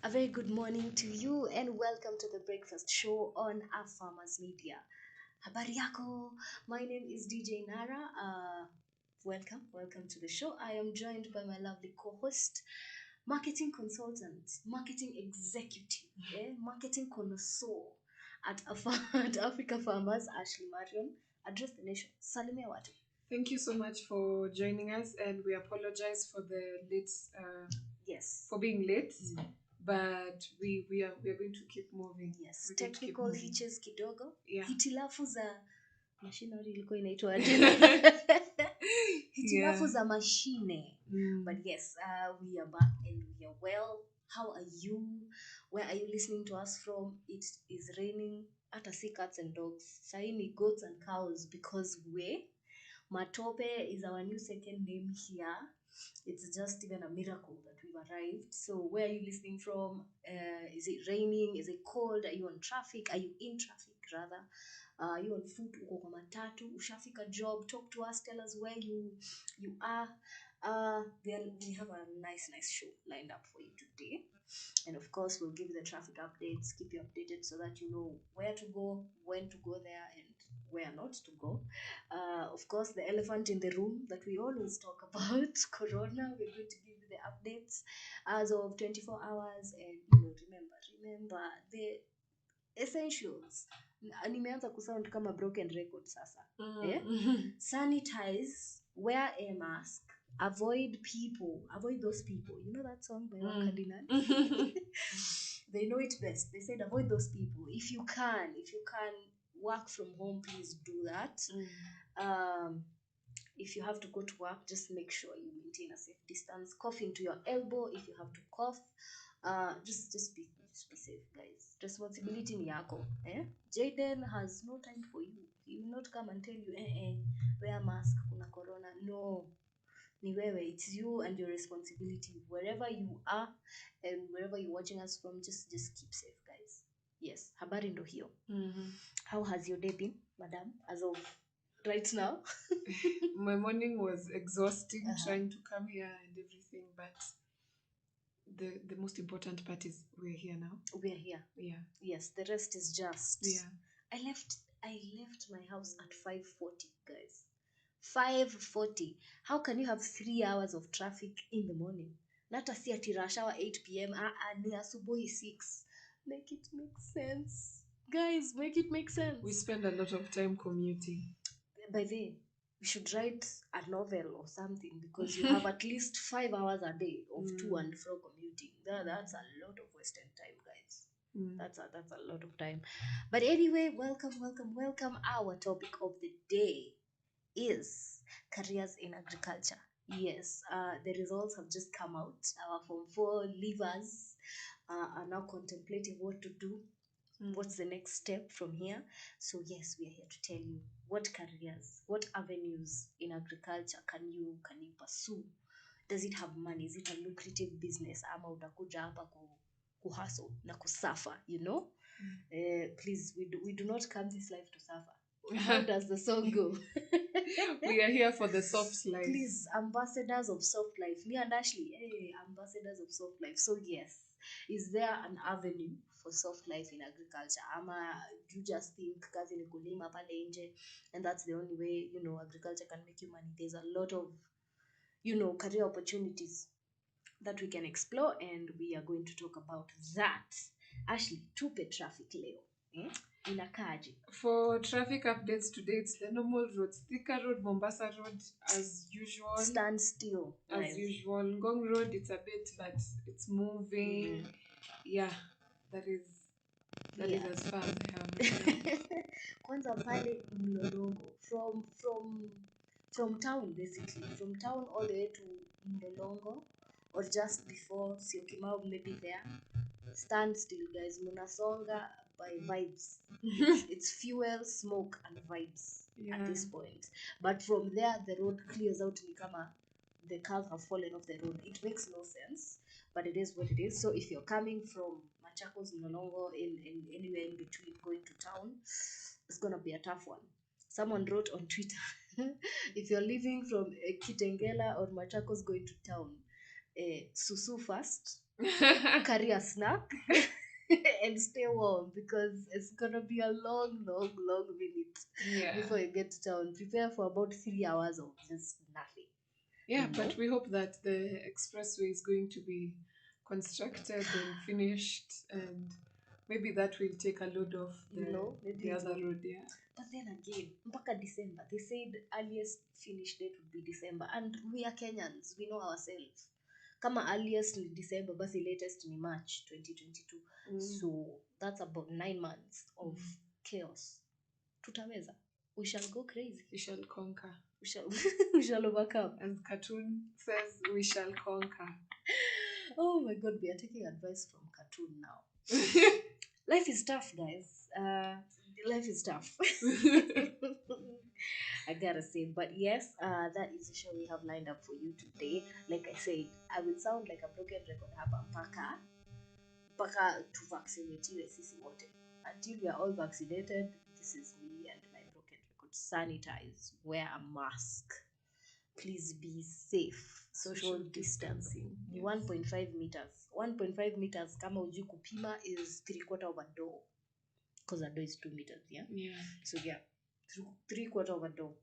A very good morning to you and welcome to the breakfast show on Our Farmers Media. Habari yako, my name is DJ Nara. Welcome to the show. I am joined by my lovely co-host, marketing consultant, marketing executive, marketing connoisseur at Africa Farmers, Ashley Marion. Address the nation. Salimia watu. Thank you so much for joining us, and we apologize for the late, Yes. for being late, but we are going to keep moving. Yes, We're going to keep technical moving. hitches kidogo. Yeah. Hitilafu za machinery ilikuwa inaitwa aje? Hitilafu Yeah. za mashine. Mm. But yes, we are back and we are well. How are you? Where are you listening to us from? It is raining. Hata si cats and dogs. Sahi ni goats and cows because Matope is our new second name here. It's just even a miracle that we've arrived. So where are you listening from? Is it raining? Is it cold? Are you on traffic? Are you in traffic rather? Are you on foot? Uko kwa matatu? Ushafika job? Talk to us. Tell us where you are. Then we have a nice show lined up for you today. And of course, we'll give you the traffic updates, keep you updated so that you know where to go, when to go there, and where not to go. Of course, the elephant in the room that we always talk about, Corona. We're going to give you the updates as of 24 hours. And remember the essentials. Nimeanza kusound kama broken record sasa. Sanitize, wear a mask, avoid those people. You know that song by Cardinal? They know it best. They said avoid those people. If you can work from home, please do that. If you have to go to work, just make sure you maintain a safe distance. Cough into your elbow if you have to cough. Just be safe, guys. Responsibility ni yako. Jaden has no time for you. He will not come and tell you, wear mask, kuna corona. No. Ni wewe. It's you and your responsibility. Wherever you are and wherever you're watching us from, just keep safe, guys. Yes. Habari ndo hiyo. How has your day been, madam, as of right now? My morning was exhausting trying to come here and everything, but the most important part is we're here now. We're here. Yeah. Yes, the rest is just. Yeah. I left my house at 5:40, guys. 5:40. How can you have 3 hours of traffic in the morning? Nata si ati rush hour 8 p.m. Ni asubuhi 6. Make it make sense. Guys, make it make sense. We spend a lot of time commuting. By the way, we should write a novel or something because you have at least 5 hours a day of to and fro commuting. That's a lot of wasted time, guys. That's a lot of time. But anyway, welcome. Our topic of the day is careers in agriculture. Yes, the results have just come out. Our Form 4 leavers are now contemplating what to do. What's the next step from here? So yes, we are here to tell you what careers, what avenues in agriculture can you pursue. Does it have money? Is it a lucrative business? Ama utakuja hapa kuhustle na kusafa, you know? Please, we do not come this life to suffer. How does the song go? We are here for the soft life. Please, ambassadors of soft life. Me and Ashley, ambassadors of soft life. So yes, is there an avenue for soft life in agriculture? Ama you just think kazi ni kulima pale nje and that's the only way, agriculture can make you money? There's a lot of, career opportunities that we can explore and we are going to talk about that. Ashley, tupe traffic leo. Inakaje? For traffic updates today, it's the normal roads. Thika Road, Mombasa Road, as usual. Stand still. As usual. Ngong Road, it's a bit, but it's moving. Yeah, that is as far as I have. Kwanza pale Mlolongo. From town, basically. From town all the way to Mlolongo. Or just before Syokimau, maybe there. Stand still, guys. Munasonga by vibes. It's fuel, smoke, and vibes at this point. But from there, the road clears out ni kama the cars have fallen off the road. It makes no sense, but it is what it is. So if you're coming from Machakos, Mlolongo, in anywhere in between going to town, it's gonna be a tough one. Someone wrote on Twitter, if you're leaving from Kitengela or Machakos going to town, susu first, carry a snack, and stay warm because it's gonna be a long, long, long minute Yeah. before you get to town. Prepare for about 3 hours of just nothing. Yeah, You but know? we hope that the expressway is going to be constructed and finished, and maybe that will take a load off Maybe the it other will. road. Yeah. But then again, mpaka December. They said earliest finish date would be December. And we are Kenyans. We know ourselves. Kama earliest ni December, basi latest ni March 2022. So that's about 9 months of chaos. Tutaweza. We shall go crazy. We shall conquer. We shall overcome. As cartoon says, we shall conquer. Oh my god, we are taking advice from cartoon now. Life is tough, guys. Life is tough. I gotta say, but yes, that is the show we have lined up for you today. Like I said, I will sound like a broken record hapa mpaka tuvaccinatewe sisi wote. Until we are all vaccinated, this is me and my broken record. Sanitize, wear a mask, please be safe, social distancing. Ni 1.5 meters. 1.5 meters kama ujui kupima is 3/4 of a door, because a door is 2 meters. Yeah. So yeah, 3/4 of a door.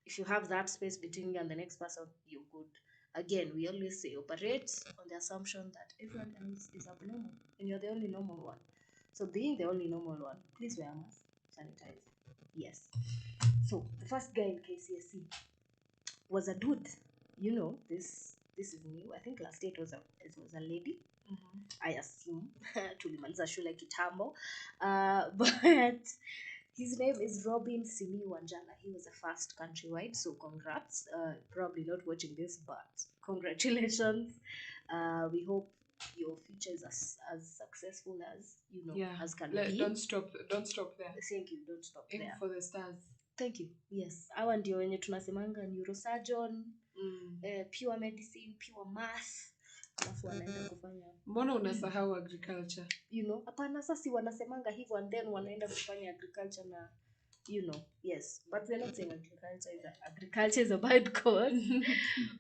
If you have that space between you and the next person, you're good. Again, we always say operate on the assumption that everyone else is abnormal and you're the only normal one. So being the only normal one, please wear a mask, sanitize. Yes. So the first guy in KCSE was a dude. This is new. I think last year it was a lady. I assume tulimaliza shule kitambo. But his name is Robin Simi Wanjala. He was the first countrywide, so congrats. Probably not watching this, but congratulations. We hope your future is as successful as as can be. Don't stop there. Thank you. Don't stop Aim there. for the stars. Thank you. Yes, hawa ndio wenye tunasemanga neurosurgeon, pure medicine, pure math, alafu wanaenda kufanya. Mbona unasahau agriculture? Hapana, sasa si wanasemanga hivyo and then wanaenda kufanya agriculture na yes, but we're not saying agriculture is a bad cause.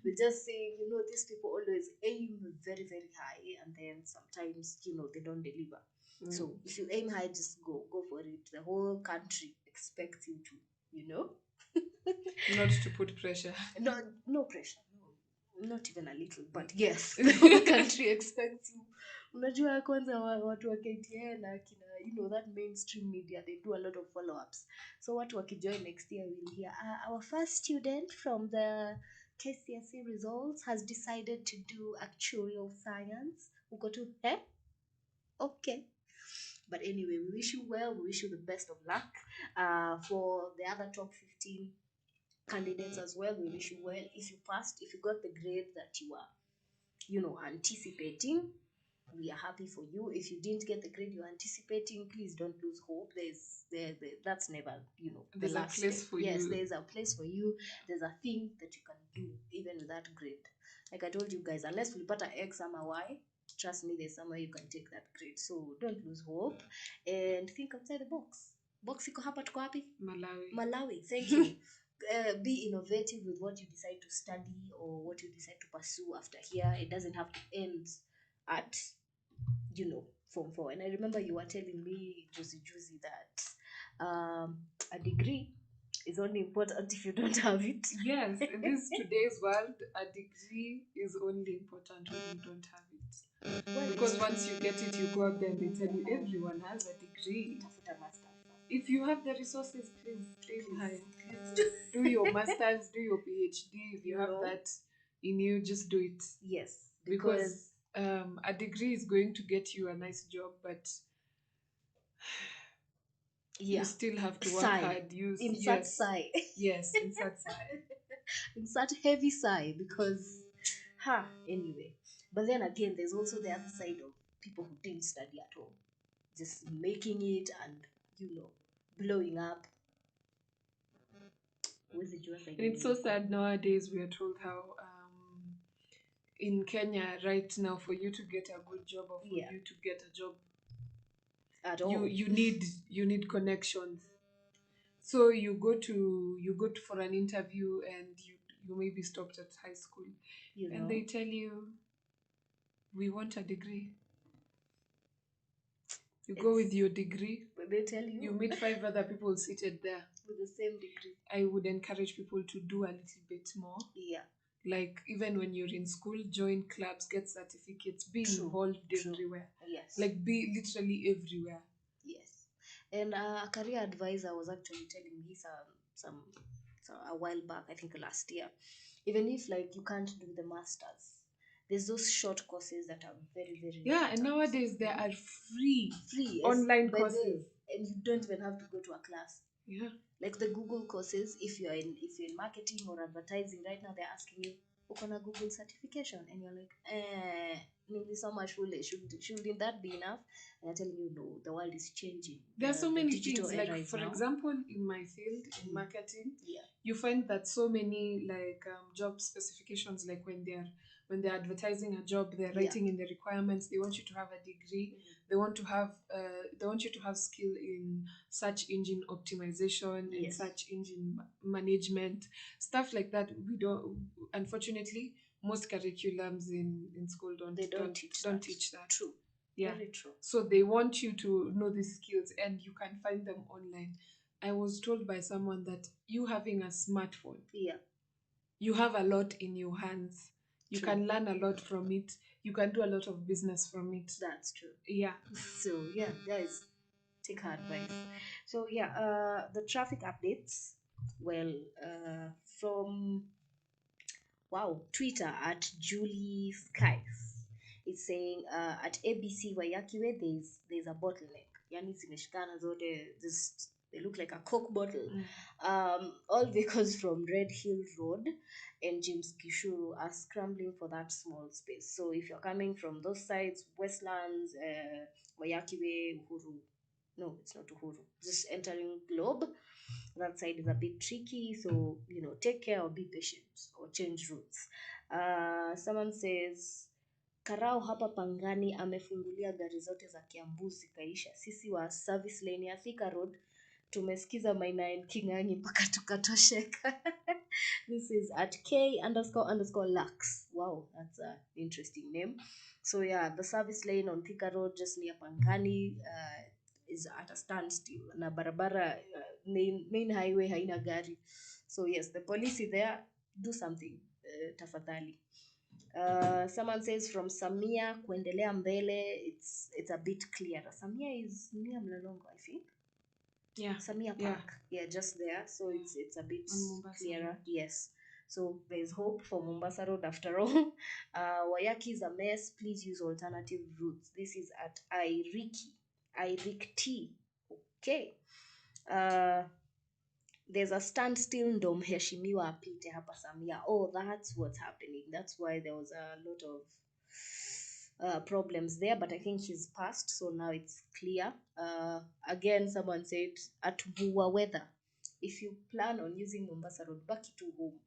We're just saying, these people always aim very, very high and then sometimes, they don't deliver. So if you aim high, just go for it. The whole country expects you to, Not to put pressure. No pressure. No, not even a little, but yes, the whole country expects you. Unajua kwanza watu wa KTN na kina, that mainstream media, they do a lot of follow-ups. So watu wakijoin next year will hear, our first student from the KCSE results has decided to do actuarial science. Uko tu, okay. But anyway, we wish you well. We wish you the best of luck. For the other top 15 candidates as well, we wish you well. If you passed, if you got the grade that you are, anticipating, we are happy for you. If you didn't get the grade you're anticipating, please don't lose hope. That's never, the there's last a place step. for yes, you. There's a place for you. There's a thing that you can do even with that grade. Like I told you guys, unless we put an X or a Y, trust me, there's somewhere you can take that grade. So don't lose hope and think outside the box. Box iko hapa, tuko wapi? Malawi. Thank you. Be innovative with what you decide to study or what you decide to pursue after here. It doesn't have to end at Form 4. And I remember you were telling me juicy that a degree is only important if you don't have it. Yes, in this today's world, a degree is only important when you don't have it. Because once you get it, you go out there and they tell you everyone has a degree. If you have the resources, please do your masters, do your PhD. If you have that in you, just do it. Yes, because a degree is going to get you a nice job, but you still have to work hard. Insert sigh. Yes, insert sigh. Insert heavy sigh because, anyway. But then again, there's also the other side of people who didn't study at all, just making it and blowing up. And it's so sad nowadays. We are told how in Kenya right now, for you to get a good job or for you to get a job at all, you need connections. So you go for an interview and you maybe stopped at high school, and they tell you We want a degree. You go with your degree. But they tell You you meet 5 other people seated there. with the same degree. I would encourage people to do a little bit more. Yeah, Like even when you're in school, join clubs, get certificates, be true, involved true. everywhere. Yes, Like be literally everywhere. yes. And a career advisor was actually telling me some so a while back, I think last year, even if like you can't do the masters, there's those short courses that are very, very Yeah, and important. nowadays there are free Free, yes, online by courses. and you don't even have to go to a class. Yeah. Like the Google courses, if you're in marketing or advertising right now, they're asking you, uko na Google certification, and you're like, nilisoma shule, shouldn't that be enough? And they're telling you, no, the world is changing. There are so The many digital things. era Like is for now. example, in my field, in marketing, Yeah, you find that so many like job specifications, like when they're advertising a job, they're Yeah. writing in the requirements, they want you to have a degree. They want you to have skill in search engine optimization and Yes. search engine management, stuff like that. We don't, unfortunately, most curriculums in school They don't teach don't that. teach that. True. Yeah. Very true. So they want you to know these skills and you can find them online. I was told by someone that you having a smartphone, Yeah, you have a lot in your hands. You True. can learn a lot from it. You can do a lot of business from it. that's true. Yeah. So yeah, guys, take her advice. So yeah, the traffic updates. Well, from wow, Twitter at Julie Skies. It's saying at ABC Wayakiwe there's a bottleneck. Yani zimeshikana zote, just they look like a Coke bottle. All vehicles from Red Hill Road and James Gishuru are scrambling for that small space. So if you're coming from those sides, Westlands, Wayakiwe, Uhuru, no, it's not Uhuru, just entering Globe, that side is a bit tricky, so take care or be patient or change routes. Someone says Karau hapa Pangani amefungulia gari zote za Kiambu zikaisha. Sisi wa service lane ya Thika Road tumesikiza Maina and Kingangi mpaka tukatosheka. This is at K__Lux. Wow, that's an interesting name. So yeah, the service lane on Thika Road just near Pangani is at a standstill. Na barabara main highway haina gari. So yes, the police is there. Do something, tafadhali. Someone says from Samia kuendelea mbele, it's a bit clearer. Samia is near Mlolongo, I think. Yeah. Samia Park. Yeah, just there. So it's a bit On Mombasa clearer. Road. Yes. So there's hope for Mombasa Road after all. Wayaki is a mess. Please use alternative routes. This is at Irikti. Okay. There's a standstill ndo mheshimiwa apite hapa Samia. Oh, that's what's happening. That's why there was a lot of problems there, but I think he's passed, so now it's clear. Again, someone said at Vua weather, if you plan on using Mombasa Road, back to home.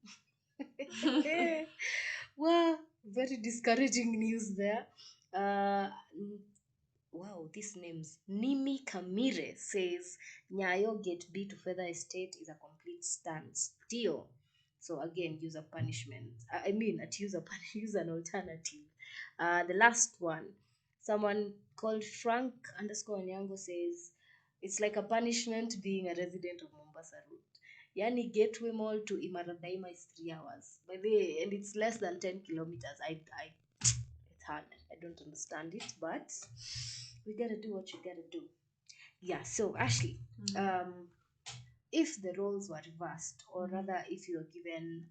Well, very discouraging news there. Wow, these names. Nimi Kamire says Nyayo Gate B to Feather Estate is a complete standstill. So again, use a punishment. Use an alternative. The last one, someone called Frank_Onyango says it's like a punishment being a resident of Mombasa Road. Yani Gateway Mall to Imara Daima is 3 hours. By the way, and it's less than 10 kilometers. It's hard. I don't understand it, but we gotta do what you gotta do. Yeah. So Ashley, if the roles were reversed, or rather, if you were given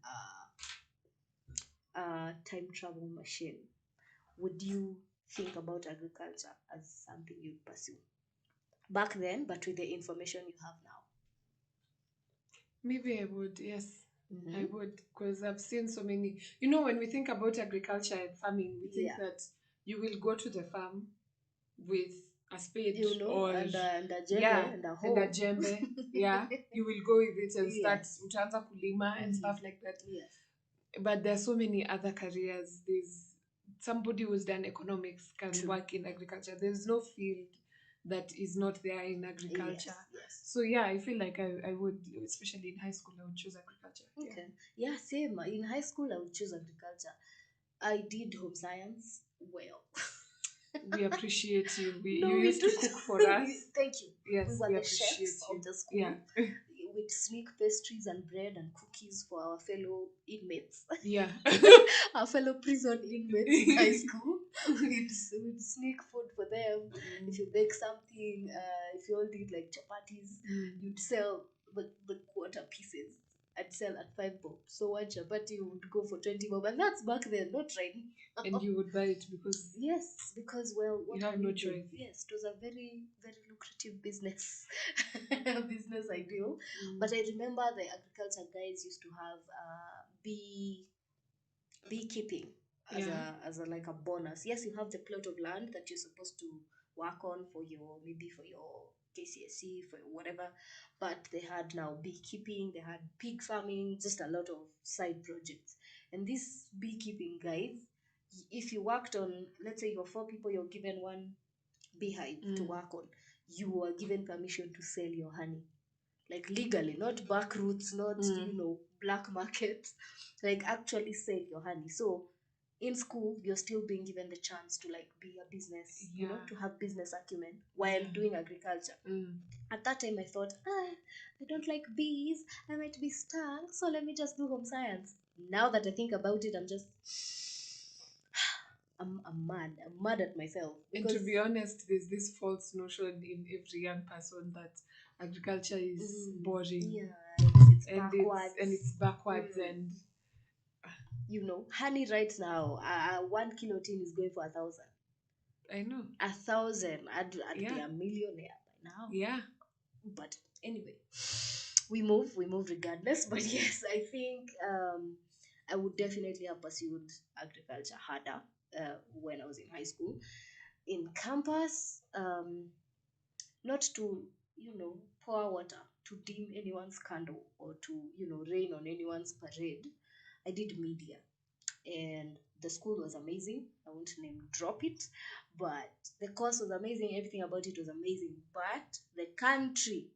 a time travel machine, would you think about agriculture as something you'd pursue back then, but with the information you have now? Maybe I would, yes. I would, because I've seen so many. You know, when we think about agriculture and farming, we think that you will go to the farm with a spade or and a jembe yeah, and a and hoe. a jembe. Yeah, you will go with it and start Yes. utaanza kulima and stuff like that. Yes. But there's so many other careers. There's somebody who's done economics can True. work in agriculture. There's no field that is not there in agriculture. Yes. So yeah, I feel like I would, especially in high school, I would choose agriculture. Okay. Yeah, same. In high school, I would choose agriculture. I did home science well. We appreciate you. You No, we used to do. cook for us. Thank you. Yes, We were we the appreciate chefs you. of the school. Yeah. We'd sneak pastries and bread and cookies for our fellow inmates. Yeah. Our fellow prison inmates in high school. We'd sneak food for them. If you bake something, if you all did like chapatis, you'd sell the quarter pieces. I'd sell at 5 bob. So one chapati would go for 20 bob. And that's back then, not right now. And you would buy it because Yes, because well, what you have can no you do? choice. Yes, it was a very, very lucrative business, business ideal. But I remember the agriculture guys used to have beekeeping as Yeah. a like a bonus. Yes, you have the plot of land that you're supposed to work on for your maybe for your KCSE for whatever, but they had now beekeeping, they had pig farming, just a lot of side projects. And these beekeeping guys, if you worked on, let's say you're 4 people, you're given one beehive to work on, you are given permission to sell your honey, like legally, not back routes, not black market, like actually sell your honey. So in school you're still being given the chance to like be a business, to have business acumen while doing agriculture. At that time I thought, I don't like bees, I might be stung, so let me just do home science. Now that I think about it, I'm just I'm mad at myself. And to be honest, there's this false notion in every young person that agriculture is boring. Yeah, it's and backwards. it's backwards and honey right now, 1 kilo tin is going for 1,000. I know. 1,000. I'd be Yeah. a millionaire by now. Yeah. But anyway, we move regardless. But yes, I think I would definitely have pursued agriculture harder when I was in high school. In campus, not to pour water to dim anyone's candle or to rain on anyone's parade. I did media, and the school was amazing. I won't name drop it, but the course was amazing. Everything about it was amazing. But the country,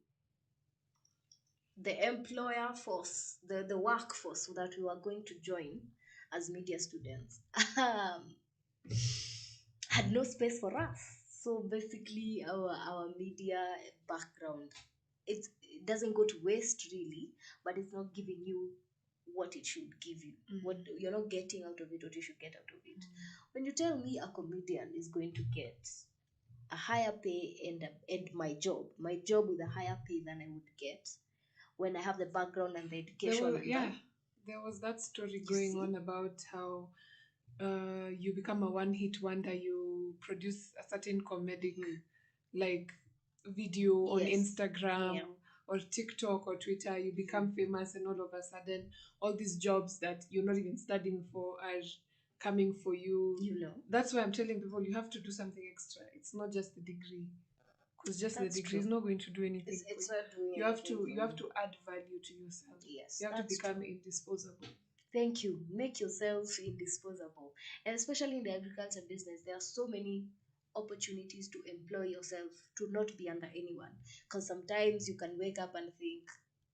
the employer force, the workforce that we were going to join as media students had no space for us. So basically, our media background, it doesn't go to waste really, but it's not giving you what it should give you. What you're not getting out of it, what you should get out of it. When you tell me a comedian is going to get a higher pay and my job with a higher pay than I would get when I have the background and the education. There was that story going on about how you become a one-hit wonder. You produce a certain comedic like video on Instagram or TikTok or Twitter. You become famous, and all of a sudden, all these jobs that you're not even studying for are coming for you. That's why I'm telling people you have to do something extra. It's not just the degree, because just the degree is not going to do anything. It's not doing you have to add value to yourself. Yes, you have to become indisposable. Thank you. Make yourself indisposable. And especially in the agriculture business, there are so many opportunities to employ yourself, to not be under anyone. Because sometimes you can wake up and think,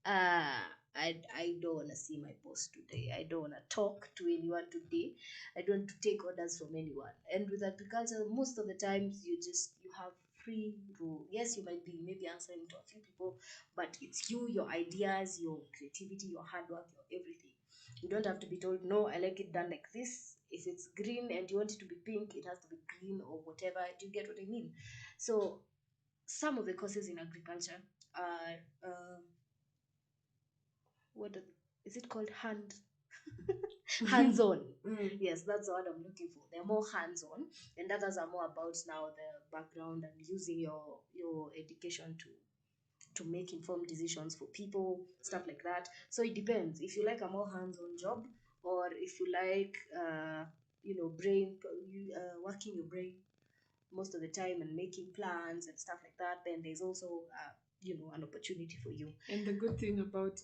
I don't want to see my boss today. I don't want to talk to anyone today. I don't want to take orders from anyone. And with agriculture, most of the times you have free rule. Yes, you might be maybe answering to a few people, but it's you, your ideas, your creativity, your hard work, your everything. You don't have to be told, no, I like it done like this. If it's green and you want it to be pink, it has to be green or whatever. Do you get what I mean? So some of the courses in agriculture are is it called hands-on? Yes, that's the word I'm looking for. They're more hands-on, and others are more about now the background and using your education to make informed decisions for people, stuff like that. So it depends if you like a more hands-on job, or if you like working your brain most of the time and making plans and stuff like that. Then there's also an opportunity for you. And the good thing about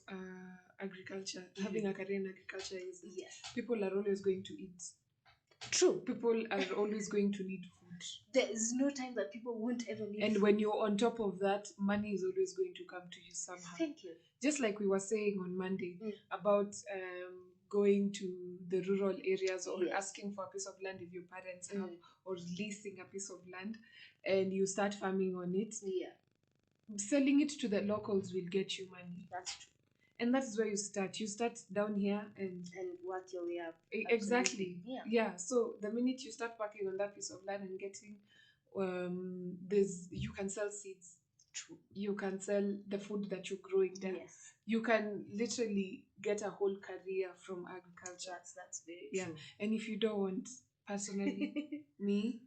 agriculture, having a career in agriculture, is that people are always going to eat. True. People are always going to need food. There is no time that people won't ever need and food. When you're on top of that, money is always going to come to you somehow. Thank you. Just like we were saying on Monday about going to the rural areas or Yes. asking for a piece of land if your parents have, Mm. or leasing a piece of land, and you start farming on it, Yeah, selling it to the locals will get you money. that's true. And that is where you start. You start down here And work your way up. exactly. Yeah. Yeah. So the minute you start working on that piece of land and getting, there's you can sell seeds. True. You can sell the food that you're growing there. Yes. You can literally get a whole career from agriculture. That's very Yeah. true. And if you don't want, personally, me,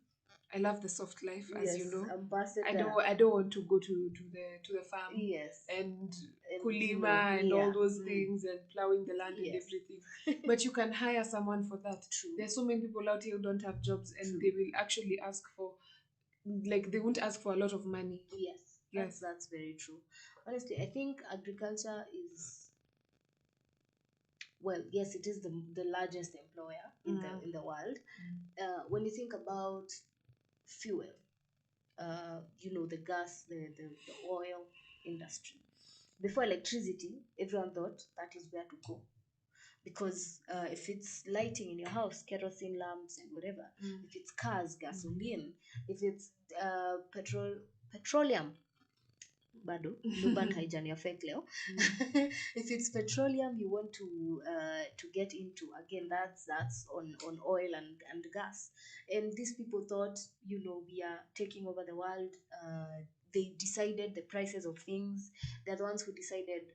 I love the soft life, as you know. Ambassador. I don't want to go to the farm. Yes. And And, kulima and all those Mm. things and plowing the land and Yes. everything. But you can hire someone for that. True. There's so many people out here who don't have jobs, and True. they will actually ask for, like, they won't ask for a lot of money. Yes. Yes. That's very true. Honestly, I think agriculture is, well, yes, it is the largest employer in the world. When you think about fuel, the gas, the oil industry. Before electricity, everyone thought that is where to go. Because if it's lighting in your house, kerosene lamps and whatever, if it's cars, gasoline, if it's petroleum, bado luban haijani affect leo. If it's petroleum you want to get into, again, that's on oil and gas. And these people thought, we are taking over the world. They decided the prices of things. They're the ones who decided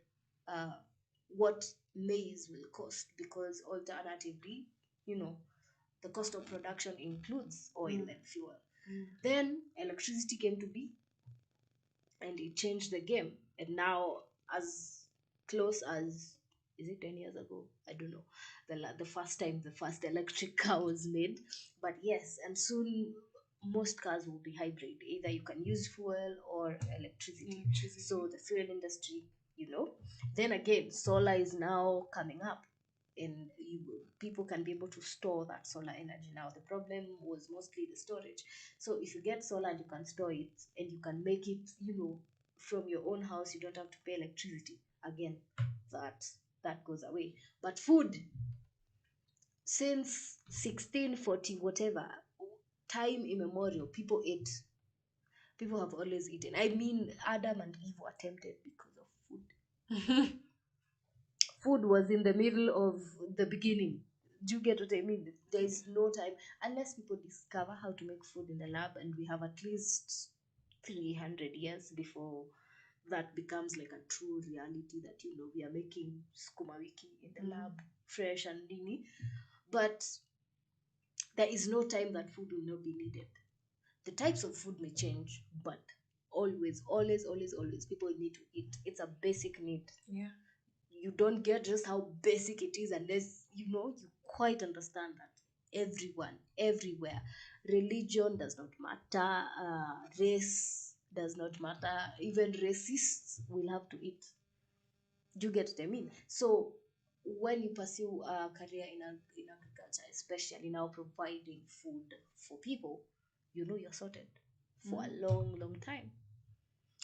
what maize will cost, because alternatively, the cost of production includes oil and fuel. Then electricity came to be, and it changed the game. And now, as close as, is it 10 years ago? I don't know. The first time the first electric car was made. But yes, and soon most cars will be hybrid. Either you can use fuel or electricity. So the fuel industry, Then again, solar is now coming up, and people can be able to store that solar energy. Now the problem was mostly the storage. So if you get solar and you can store it, and you can make it, from your own house, you don't have to pay electricity. Again, that goes away. But food, since 1640 whatever, time immemorial, people ate. People have always eaten. I mean, Adam and Eve were tempted because of food. Food was in the middle of the beginning. Do you get what I mean? There is no time, unless people discover how to make food in the lab, and we have at least 300 years before that becomes like a true reality, that we are making skuma wiki in the lab, fresh and nini. But there is no time that food will not be needed. The types of food may change, but always, always, always, always, people need to eat. It's a basic need. Yeah. You don't get just how basic it is unless you quite understand that everyone, everywhere, religion does not matter, race does not matter, even racists will have to eat. Do you get what I mean? So when you pursue a career in agriculture, especially now providing food for people, you're sorted for a long, long time.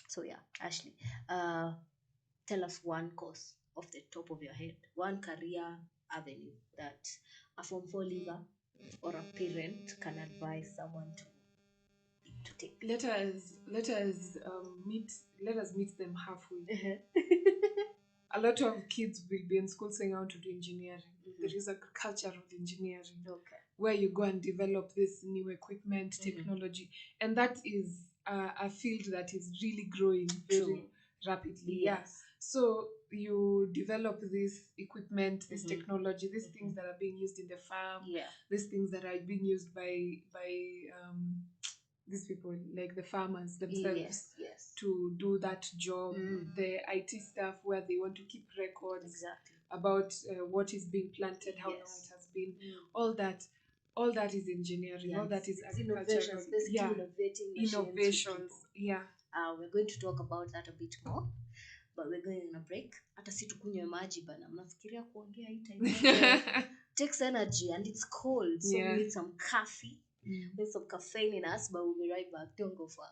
So yeah, Ashley, tell us one course off the top of your head, one career avenue that a Form 4 leaver or a parent can advise someone to take. Let us meet them halfway. A lot of kids will be in school saying, I want to do engineering. There is agricultural engineering, where you go and develop this new equipment, technology, and that is a field that is really growing very rapidly. Yes. Yeah. So you develop this equipment, this technology, these things that are being used in the farm, these things that are being used by these people, like the farmers themselves, to do that job. The IT stuff, where they want to keep records about what is being planted, how long it has been, all that is engineering. All that is agricultural. Innovations. Yeah. We're going to talk about that a bit more, but we're going on a break. Hata si tukunywe maji bana, mnafikiria kuongea hii time takes energy, and it's cold, so we need some coffee. There's some caffeine in us, but we'll be right back. Don't go far.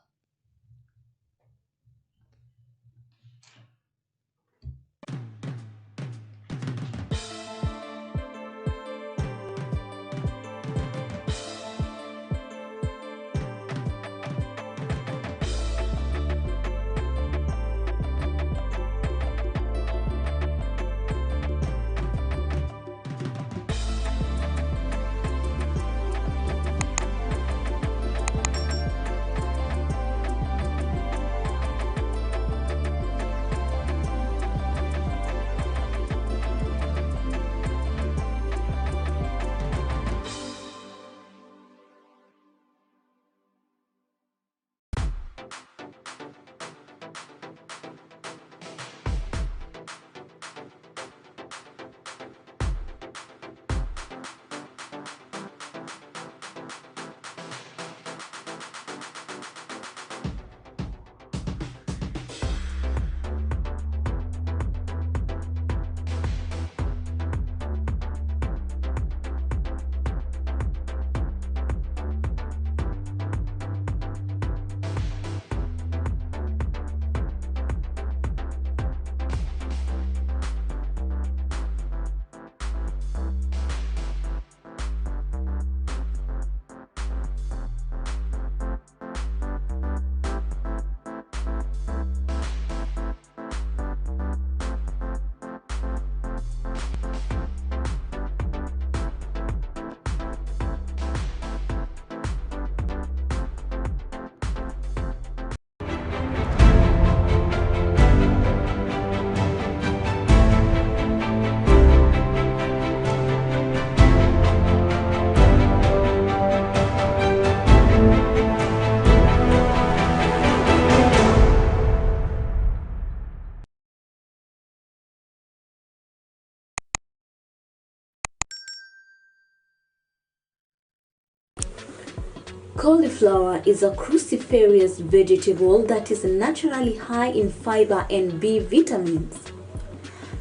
Cauliflower is a cruciferous vegetable that is naturally high in fiber and B vitamins.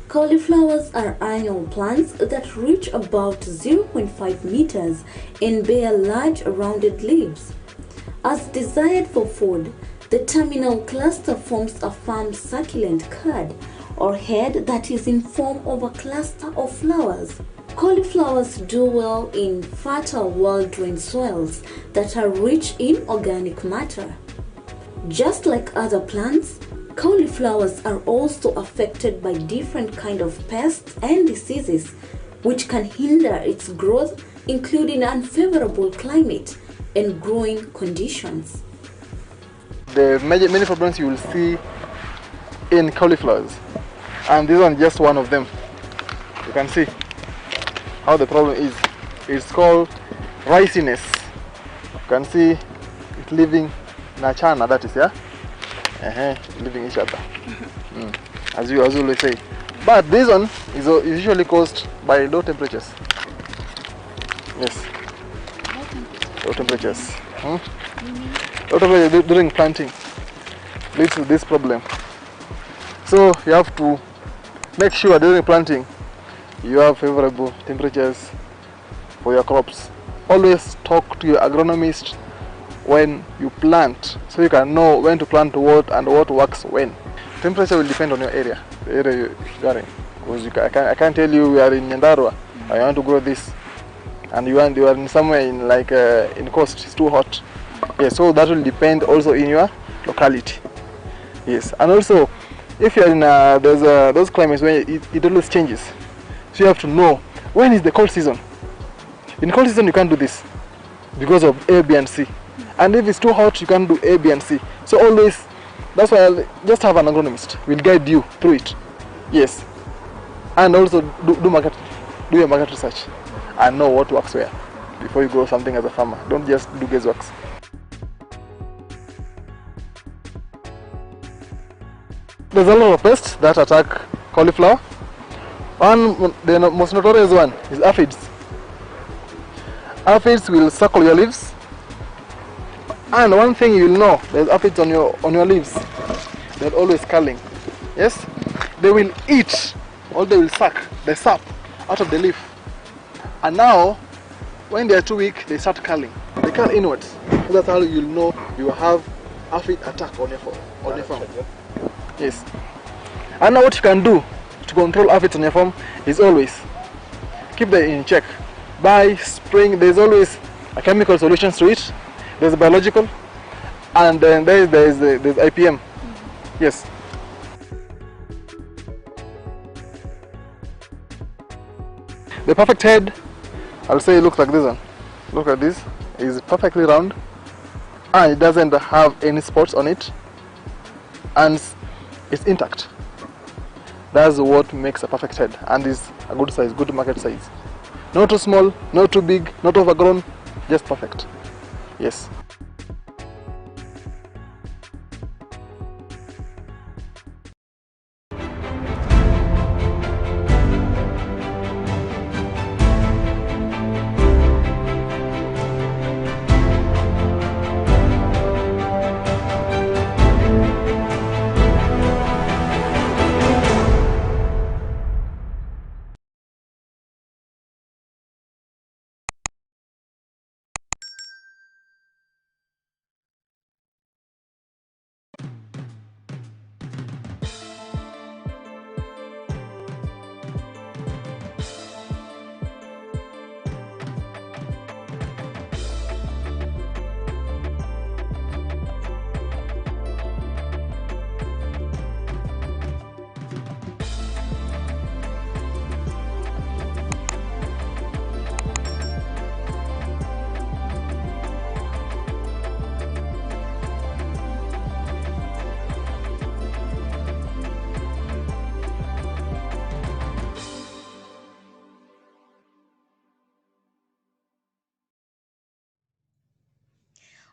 Cauliflowers are annual plants that reach about 0.5 meters and bear large rounded leaves. As desired for food, the terminal cluster forms a firm succulent cud or head that is in form of a cluster of flowers. Cauliflowers do well in fertile well-drained soils that are rich in organic matter. Just like other plants, cauliflowers are also affected by different kinds of pests and diseases which can hinder its growth, including unfavorable climate and growing conditions. The many problems you will see in cauliflowers, and this one just one of them. You can see how the problem is. It's called riciness. You can see it living in a chana, that is, yeah, living each other, as you always say. But this one is usually caused by low temperatures. Yes, low temperatures. Low temperatures during planting leads to this problem. So you have to make sure during planting you have favorable temperatures for your crops. Always talk to your agronomist when you plant, so you can know when to plant what and what works when. Temperature will depend on your area, the area you are in. Because I can't tell you we are in Nyandarua, I want to grow this, and you are in somewhere in like in coast, it's too hot. Yes, so that will depend also in your locality. Yes, and also if you are in those climates where it always changes, so you have to know when is the cold season. In cold season you can't do this because of A, B and C, and if it's too hot you can't do A, B and C. So always, that's why I'll just have an agronomist will guide you through it. Yes, and also do your market research and know what works where before you grow something as a farmer. Don't just do guesswork. There's a lot of pests that attack cauliflower. One, the most notorious one is aphids. Aphids will circle your leaves, and one thing you'll know, there's aphids on your leaves. They're always curling. Yes, they will eat, or they will suck the sap out of the leaf, and now when they are too weak they start curling. They curl inwards. So that's how you'll know you have aphid attack on your farm. Yes, and now what you can do to control aphids on your farm is always keep them in check by spraying. There's always a chemical solutions to it. There's biological, and then there's IPM. Yes. The perfect head, I'll say, it looks like this one. Look at this. It's perfectly round, and it doesn't have any spots on it, and it's intact. That's what makes a perfect head, and is a good size, good market size. Not too small, not too big, not overgrown, just perfect. Yes.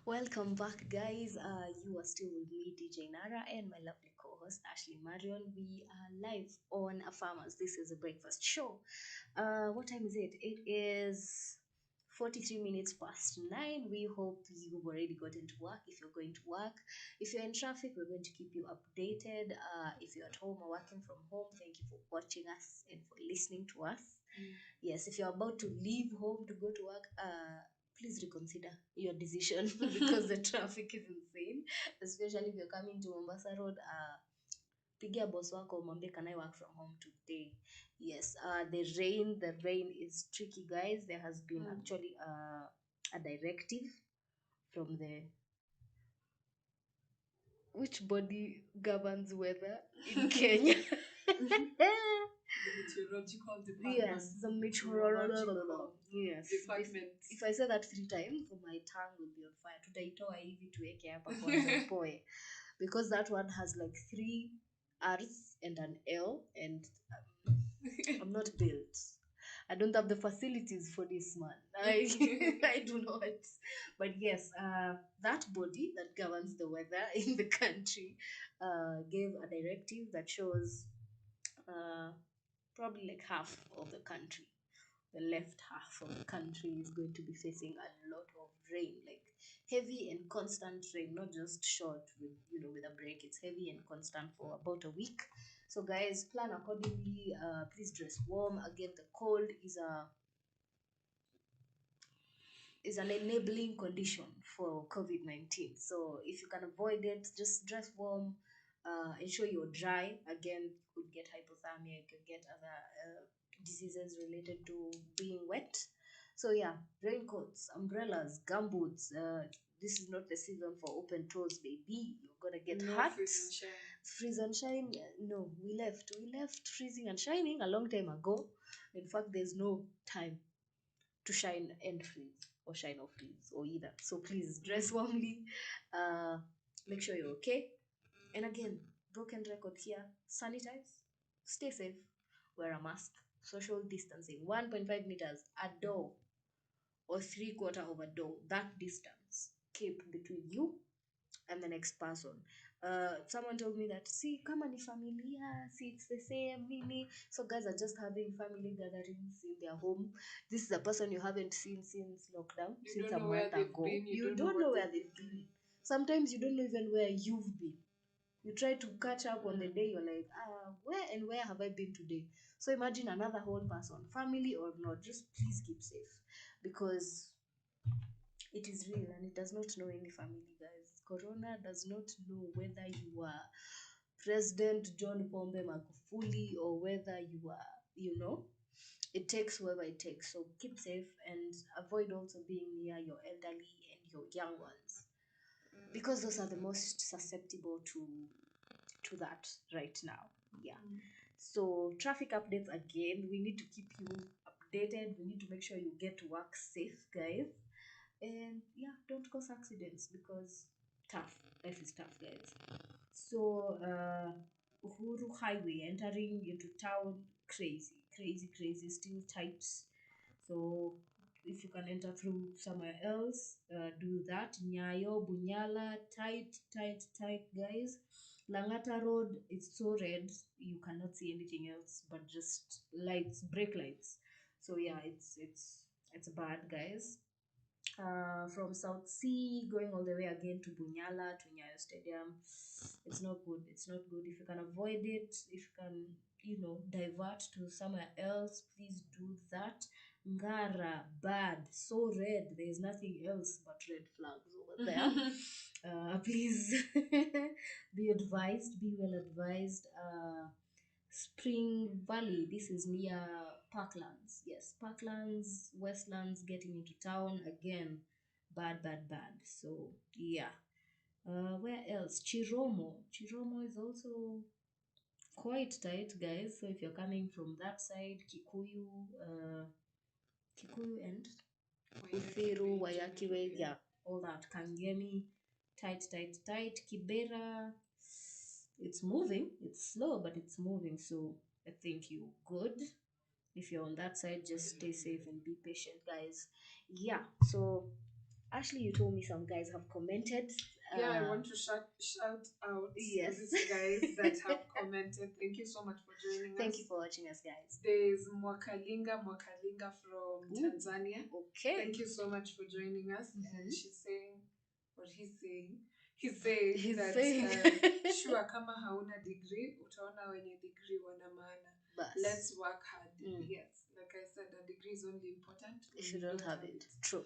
Welcome back, guys. You are still with me, DJ Nara, and my lovely co-host Ashley Marion. We are live on a Farmers. This is a breakfast show. What time is it? It is 43 minutes past 9. We hope you've already gotten to work. If you're going to work, if you're in traffic, we're going to keep you updated. If you're at home or working from home, thank you for watching us and for listening to us. Yes, if you're about to leave home to go to work, please reconsider your decision because the traffic is insane, especially if you're coming to Mombasa Road. Pigia boss wako mwambie, can I work from home today? Yes, the rain is tricky, guys. There has been actually a directive from the which body governs weather in Kenya. The meteorological department. Yes, the meteorological. Yes. Department. If I say that 3 times, my tongue will be on fire. Tutaitoa hivi tuweke hapa kwanza poe. Because that one has like 3 R's and an L, and I'm not built. I don't have the facilities for this, man. I do not. But yes, that body that governs the weather in the country gave a directive that shows probably like half of the country, the left half of the country, is going to be facing a lot of rain, like heavy and constant rain, not just short with a break. It's heavy and constant for about a week. So guys, plan accordingly. Please dress warm. Again, the cold is an enabling condition for COVID-19. So if you can avoid it, just dress warm. Ensure you're dry. Again, you could get hypothermia, you could get other diseases related to being wet. So yeah, raincoats, umbrellas, gumboots. This is not the season for open toes, baby. You're gonna get hot. Freeze and shine. No, we left freezing and shining a long time ago. In fact, there's no time to shine and freeze, or shine or freeze, or either. So please dress warmly. Make sure you're okay. And again, broken record here: sanitize, stay safe, wear a mask, social distancing, 1.5 meters a door or 3/4 of a door. That distance keep between you and the next person. Someone told me that, see, kama ni familia, see, it's the same, nini. So guys are just having family gatherings in their home. This is a person you haven't seen since lockdown, since a month ago. You don't know where they've been. Sometimes you don't know even where you've been. You try to catch up on the day, you're like, where have I been today? So imagine another whole person, family or not. Just please keep safe, because it is real and it does not know any family, guys. Corona does not know whether you are President John Pombe Magufuli or whether you are, it takes whoever it takes. So keep safe and avoid also being near your elderly and your young ones, because those are the most susceptible to that right now. Yeah. So traffic updates, again, we need to keep you updated. We need to make sure you get to work safe, guys. And yeah, don't cause accidents, because life is tough, guys. So Uhuru Highway entering into town, crazy, still tight. So if you can enter through somewhere else, do that. Nyayo, Bunyala, tight, guys. Langata Road, it's so red, you cannot see anything else but just lights, brake lights. So yeah, it's bad, guys. From South Sea going all the way again to Bunyala, to Nyayo Stadium, it's not good. If you can avoid it, if you can divert to somewhere else, please do that. Ngara, bad, so red, there's nothing else but red flags over there. Please be well advised. Spring Valley, this is near Parklands. Yes, Parklands, Westlands, getting into town again. Bad. So yeah. Where else? Chiromo is also quite tight, guys. So if you're coming from that side, Kikuyu and Uthiru, Wayakiwe, yeah, all that. Kangemi, tight. Kibera, it's moving. It's slow, but it's moving. So I think you're good. If you're on that side, just stay safe and be patient, guys. Yeah. So Ashley, you told me some guys have commented I want to shout out Yes. these guys that have commented. Thank you so much for joining us. Thank you for watching us, guys. There's Mwakalinga from Tanzania. Okay. Thank you so much for joining us. Mhm. And she's saying, what he's saying, he's saying He's that saying. sure kama hauna degree, utaona wenye degree wana maana. Bas. Let's work hard. Mm. Yes, like I said, a degree is only important If you don't have it. True.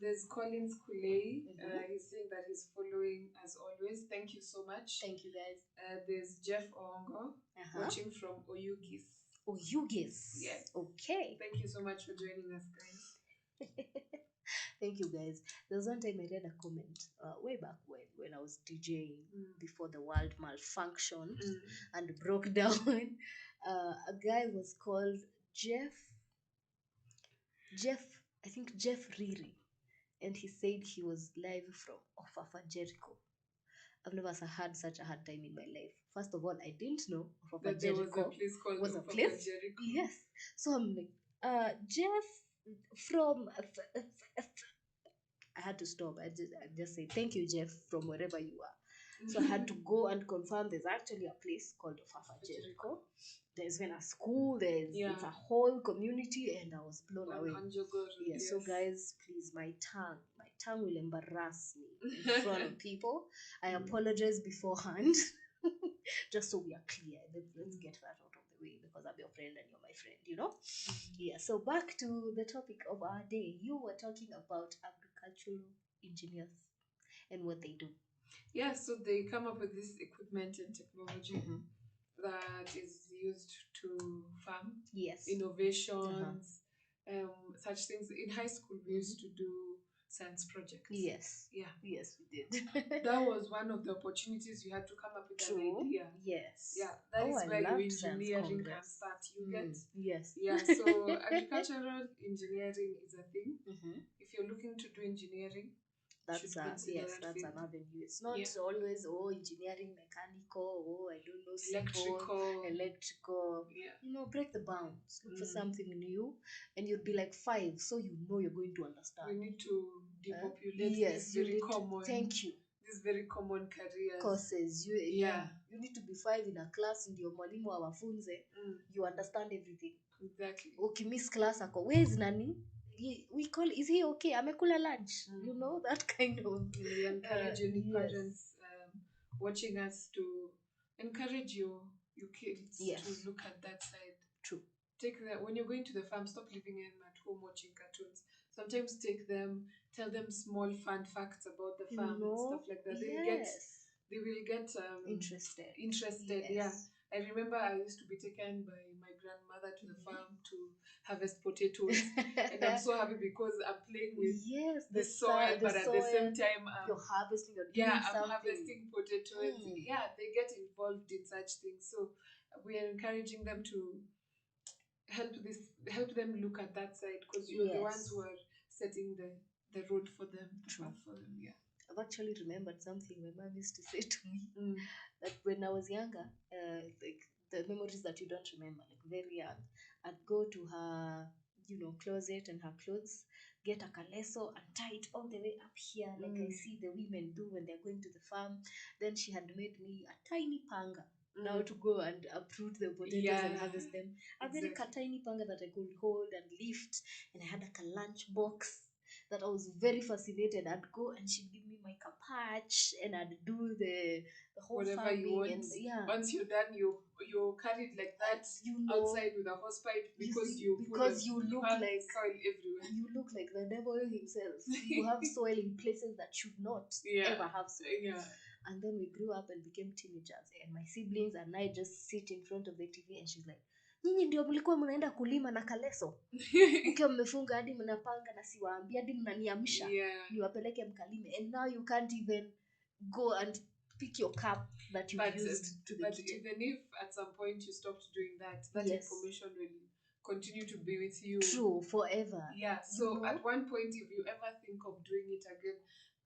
There's Collins Kulei. Mhm. He's saying that he's following as always. Thank you so much. Thank you, guys. There's Jeff Ongo watching from Oyugis. Oyugis. Yeah. Okay. Thank you so much for joining us, guys. Thank you, guys. There was one time I read a comment way back when I was DJing before the world malfunctioned and broke down. A guy was called Jeff, I think Jeff Riri, and he said he was live from Ofafa Jericho. I've never had such a hard time in my life. First of all, I didn't know Ofafa Jericho was a place. Jericho. Yes. So I'm like, Jeff from I had to stop. I just say thank you, Jeff, from wherever you are. So I had to go and confirm there's actually a place called Ofafa Jericho. There's even a school, it's a whole community, and I was blown away. Yeah, so guys, please, my tongue will embarrass me in front of people. I apologize beforehand. Just so we are clear. Let's get that out of the way because I'm your friend and you're my friend, you know? Yeah, so back to the topic of our day. You were talking about agricultural engineers and what they do. Yeah, so they come up with this equipment and technology that is used to farm. Yes. Innovations, such things. In high school, we used to do science projects. Yes. Yeah. Yes, we did. That was one of the opportunities you had to come up with an idea. Yes. Yeah, that is where your engineering can start. You get? Yes. Yeah, so agricultural engineering is a thing. If you're looking to do engineering, that's an avenue. It's not always engineering, mechanical, I don't know, electrical. Yeah. You know, break the bounds. Look for something new, and you'll be like 5, so you know you're going to understand. We need to depopulate these very common. Thank you. These very common careers. Courses. You need to be 5 in a class, and your mwalimu awafunze. You understand everything. Exactly. Ukimiss class ako, where is nani? We call, is he okay? Amekula lunch. You know, that kind of. We encourage any parents watching us to encourage your kids to look at that side. True. Take them when you're going to the farm. Stop leaving them at home watching cartoons. Sometimes take them, tell them small fun facts about the farm and stuff like that. They will get interested. Yes. Yeah. I remember I used to be taken by my grandmother to the farm to harvest potatoes, and I'm so happy because I'm playing with the soil, but at the same time, you're harvesting. I'm harvesting potatoes. Yeah, they get involved in such things. So we are encouraging them to help them look at that side because you're the ones who are setting the road for them, the path for them. Yeah. I've actually remembered something my mom used to say to me that when I was younger, like the memories that you don't remember, like very young, I'd go to her, closet and her clothes, get a caleso and tie it all the way up here, like I see the women do when they're going to the farm. Then she had made me a tiny panga. Now to go and uproot the potatoes and harvest them. A very tiny panga that I could hold and lift, and I had like a lunch box that I was very fascinated. I'd go and she'd give me my kapach and I'd do the whole whatever you want. And once you're done, you're carried like that outside with a hose pipe because you look like soil everywhere. You look like the devil himself. You have soil in places that should not ever have soil. Yeah. And then we grew up and became teenagers, and my siblings and I just sit in front of the TV and she's like, nyinyi ndio mlikuwa mnaenda kulima na kaleso mkiwa mmefunga hadi mnapanga na siwaambia hadi mnaniamsha niwapeleke mkalime, and now you can't even go and pick your cup that you used to the kitchen. Even if at some point you stopped doing that information will continue to be with you. True, forever. Yeah, so at one point if you ever think of doing it again,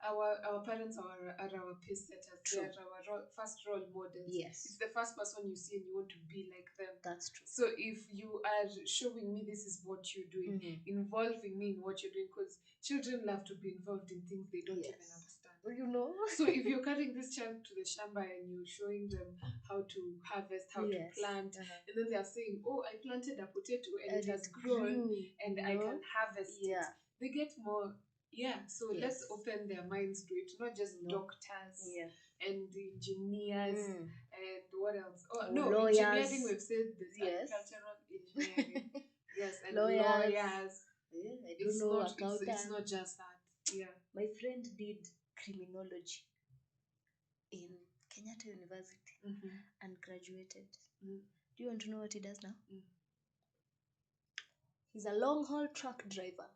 our parents are our pace setters. They are our first role models. Yes. It's the first person you see and you want to be like them. That's true. So if you are showing me this is what you're doing, involving me in what you're doing, because children love to be involved in things they don't even understand. You know? So if you're carrying this child to the shamba and you're showing them how to harvest, how to Yes. plant, and then they're saying, "Oh, I planted a potato and it has grew, grown, and you I know? can harvest it." Yeah. They get more. Yeah. So let's Yes. open their minds to it. Not just No. doctors Yeah. and engineers and what else? Oh Oh, no, lawyers. engineering. We've said this. Yes. Agricultural engineering. Yes, and Lawyers. lawyers. Yeah, I don't It's know, not. accountants. It's not just that. Yeah. My friend did criminology in Kenyatta University and graduated. Do you want to know what he does now? He's a long haul truck driver,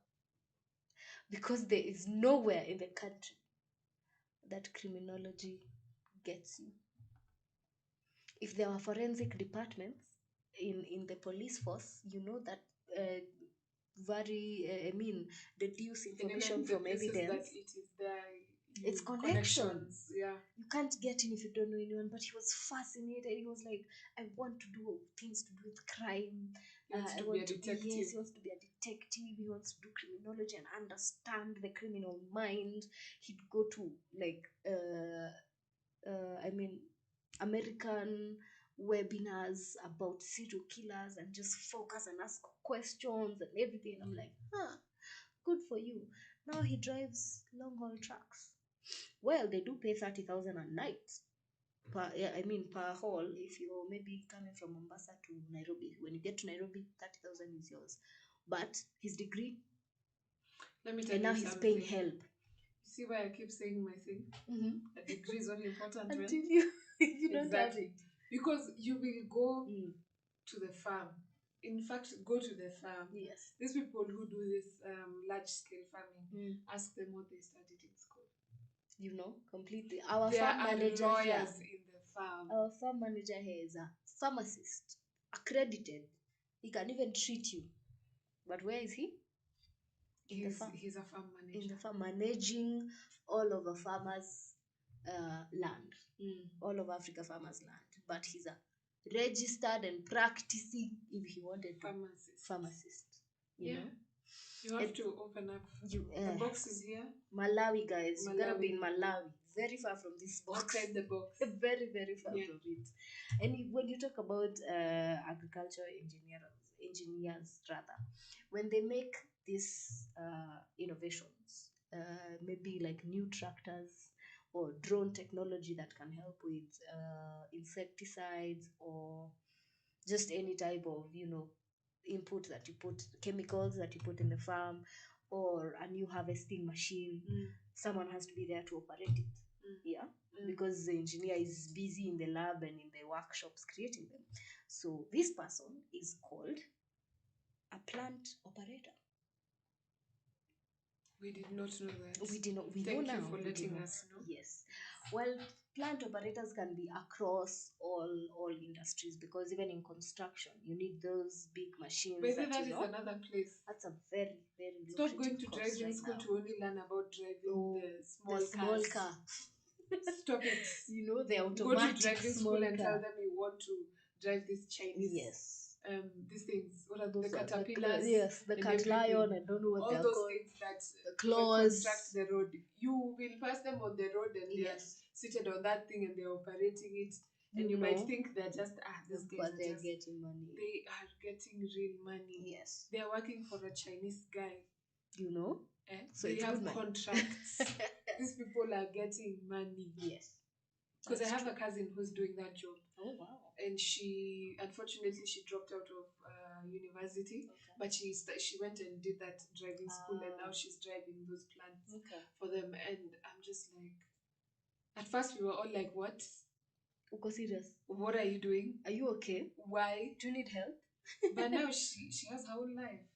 because there is nowhere in the country that criminology gets you. If there were forensic departments in the police force, you know that deduce information from evidence. That it is there. It's connections. Yeah. You can't get in if you don't know anyone. But he was fascinated. He was like, I want to do things to do with crime. He wants to be a detective. Yes, he wants to be a detective. He wants to do criminology and understand the criminal mind. He'd go to American webinars about serial killers and just focus and ask questions and everything. I'm like, good for you. Now he drives long haul trucks. Well, they do pay 30,000 a night per haul. If you're maybe coming from Mombasa to Nairobi, when you get to Nairobi, 30,000 is yours. But his degree, let me tell and you now he's paying help. You see why I keep saying my thing? A degree is only important until you don't have it. Because you will go to the farm. In fact, go to the farm. Yes. These people who do this large scale farming, ask them what they studied in school. You know, completely. Our there farm are manager lawyers here, in the farm. Our farm manager here is a pharmacist, accredited. He can even treat you. But where is he? The farm. He's a farm manager. In the farm, managing all of the farmers' land, all of Africa farmers' land. But he's a registered and practicing, if he wanted to, pharmacist. You know? You have to open up. The box is here. Malawi, guys. You gotta be in Malawi. Very far from this box. Outside the box. Very, very far from it. And when you talk about agricultural engineers, when they make these innovations, maybe like new tractors or drone technology that can help with insecticides or just any type of, input that you put, chemicals that you put in the farm, or a new harvesting machine, someone has to be there to operate it. Because the engineer is busy in the lab and in the workshops creating them. So this person is called a plant operator. We did not know that. We did not. We Thank know you now. for letting us know. Yes. Well, plant operators can be across all industries, because even in construction, you need those big machines. But that is another place. That's a very, very Stop going to driving school to only learn about driving the small car. Stop it. The automatic. Go to driving school and tell them you want to drive this Chinese. Yes. These things. What are those the caterpillars? The cat lion. I don't know what they're called. All those things that the claws construct the road. You will pass them on the road and they're seated on that thing and they're operating it. And you might think they're just these guys but they're getting money. They are getting real money. Yes. They're working for a Chinese guy. So they have contracts. These people are getting money. Yes. Because I have a cousin who's doing that job. Oh wow. And unfortunately she dropped out of university, but she went and did that driving school, and now she's driving those plants for them. And I'm just like, at first we were all like, what? Uko serious? What are you doing? Are you okay? Why? Do you need help? But now she has her own life.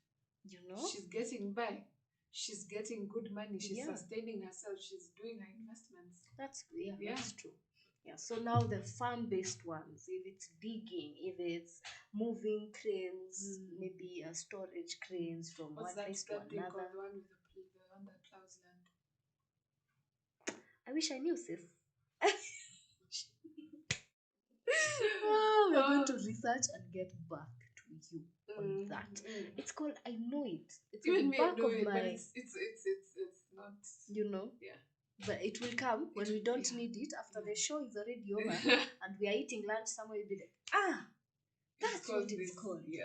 She's getting by. She's getting good money. She's sustaining herself. She's doing her investments. That's true. Yeah, so now the farm-based ones, if it's digging, if it's moving cranes, maybe storage cranes from one place to another. The one with the one that plows land. I wish I knew, sis. We're going to research and get back to you on that. It's called, I know it. It's on the back of my. But it's not. You know? Yeah. But it will come when we don't need it. After the show is already over and we are eating lunch somewhere, you'll be like, that's what it's called. Yeah.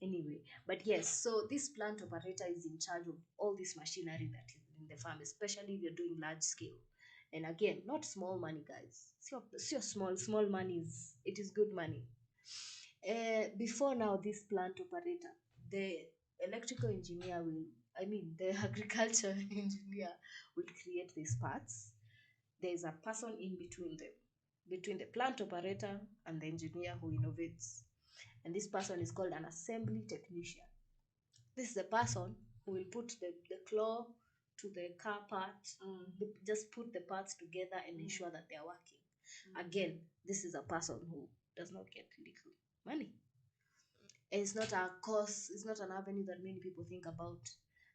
Anyway, but yes, so this plant operator is in charge of all this machinery that is in the farm, especially if you're doing large scale. And again, not small money, guys. It's your small money it is good money. Before now, this plant operator, the electrical engineer the agriculture engineer will create these parts. There is a person in between them, between the plant operator and the engineer who innovates. And this person is called an assembly technician. This is the person who will put the claw to the car part, just put the parts together and ensure that they are working. Again, this is a person who does not get little money. And it's not a course, it's not an avenue that many people think about.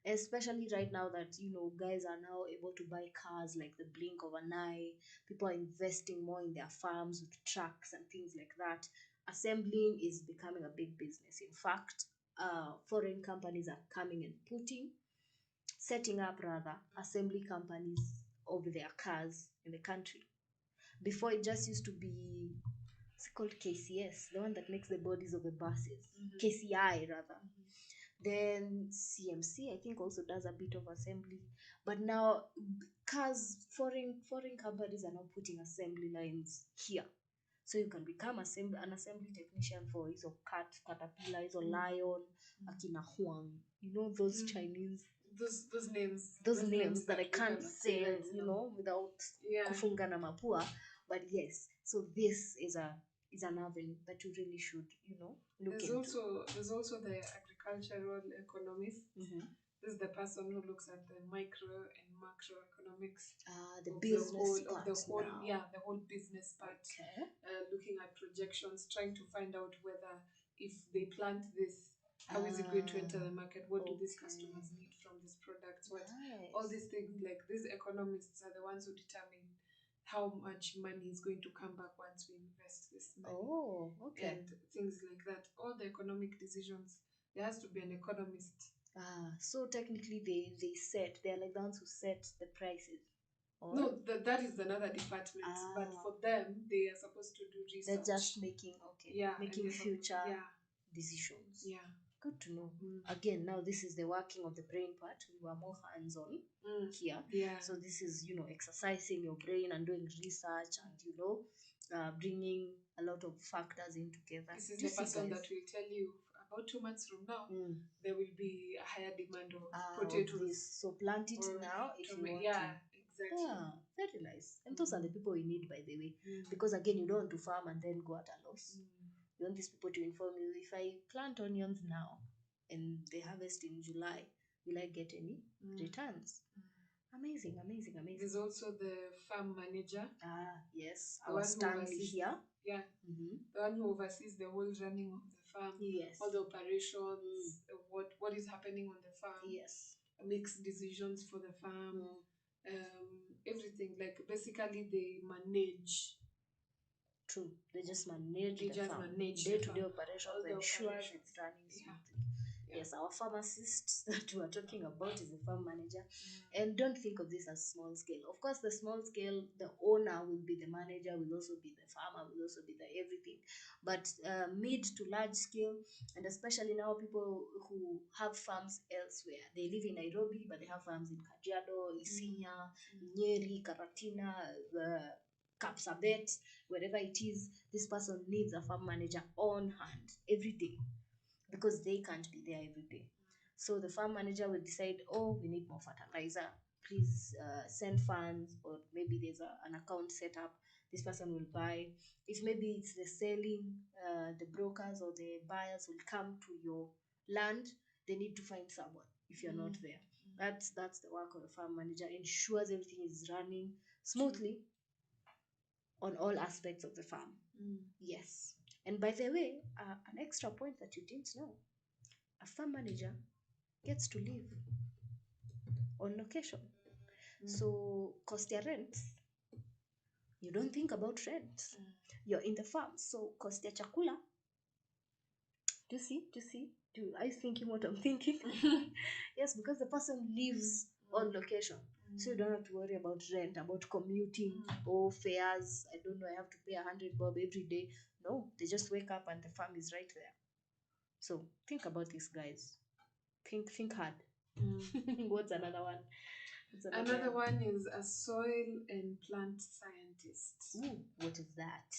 Especially right now that, guys are now able to buy cars like the blink of an eye. People are investing more in their farms with trucks and things like that. Assembling is becoming a big business. In fact, foreign companies are coming and setting up assembly companies of their cars in the country. Before, it just used to be, it's called KCS, the one that makes the bodies of the buses. KCI rather. Then CMC, I think, also does a bit of assembly. But now foreign companies are now putting assembly lines here. So you can become an assembly technician for hizo Caterpillar, hizo Lion, akina Huang. Those Chinese. Those names. Those names that I can't say, without kufunga na mapua. But yes, so this is an avenue that you really should, look into. There's also the agricultural economist. This is the person who looks at the micro and macroeconomics. The business part of the whole now. the whole business part. Okay. Looking at projections, trying to find out whether if they plant this, how is it going to enter the market? What do these customers need from these products? All these things, like these economists are the ones who determine how much money is going to come back once we invest this money. Oh, okay. And things like that. All the economic decisions, there has to be an economist. So technically they're like the ones who set the prices. Or? No, that is another department. But for them, they are supposed to do research. They're just making future decisions. Yeah. Good to know. Again, now this is the working of the brain part. We were more hands-on here. Yeah. So this is, exercising your brain and doing research and, bringing a lot of factors in together. This is the person that will tell you about 2 months from now, there will be a higher demand of potatoes. So plant it now if you want to. Exactly. Yeah, very nice. And those are the people we need, by the way. Because again, you don't want to farm and then go at a loss. You want these people to inform you, if I plant onions now and they harvest in July, will I get any returns? Amazing. There's also the farm manager. Yes. Our Stanley here. Yeah. The one who oversees the whole running of the farm. Yes. All the operations, what is happening on the farm. Yes. Makes decisions for the farm. Everything. Like, basically they manage. True. They just manage the farm. Day-to-day operations, ensure it's running smoothly. Yes, our pharmacist that we are talking about is a farm manager. And don't think of this as small scale. Of course, the small scale, the owner will be the manager, will also be the farmer, will also be the everything. But mid to large scale, and especially now people who have farms elsewhere. They live in Nairobi, but they have farms in Kajiado, Isinya, Nyeri, Karatina, Kapsabet, wherever it is. This person needs a farm manager on hand every day, because they can't be there every day. So the farm manager will decide, we need more fertilizer. Please send funds, or maybe there's an account set up. This person will buy. If maybe it's the selling, the brokers or the buyers will come to your land. They need to find someone if you're not there. That's the work of the farm manager. Ensures everything is running smoothly on all aspects of the farm. Yes. And by the way, an extra point that you didn't know, a farm manager gets to live on location. So cost your rent, you don't think about rent. You're in the farm, so cost your chakula. Do you see? Are you thinking what I'm thinking? Yes, because the person lives on location. So you don't have to worry about rent, about commuting, or fares. I don't know, I have to pay 100 bob every day. No, they just wake up and the farm is right there. So think about this, guys. Think hard. What's another one? Another one is a soil and plant scientist. Ooh, what is that?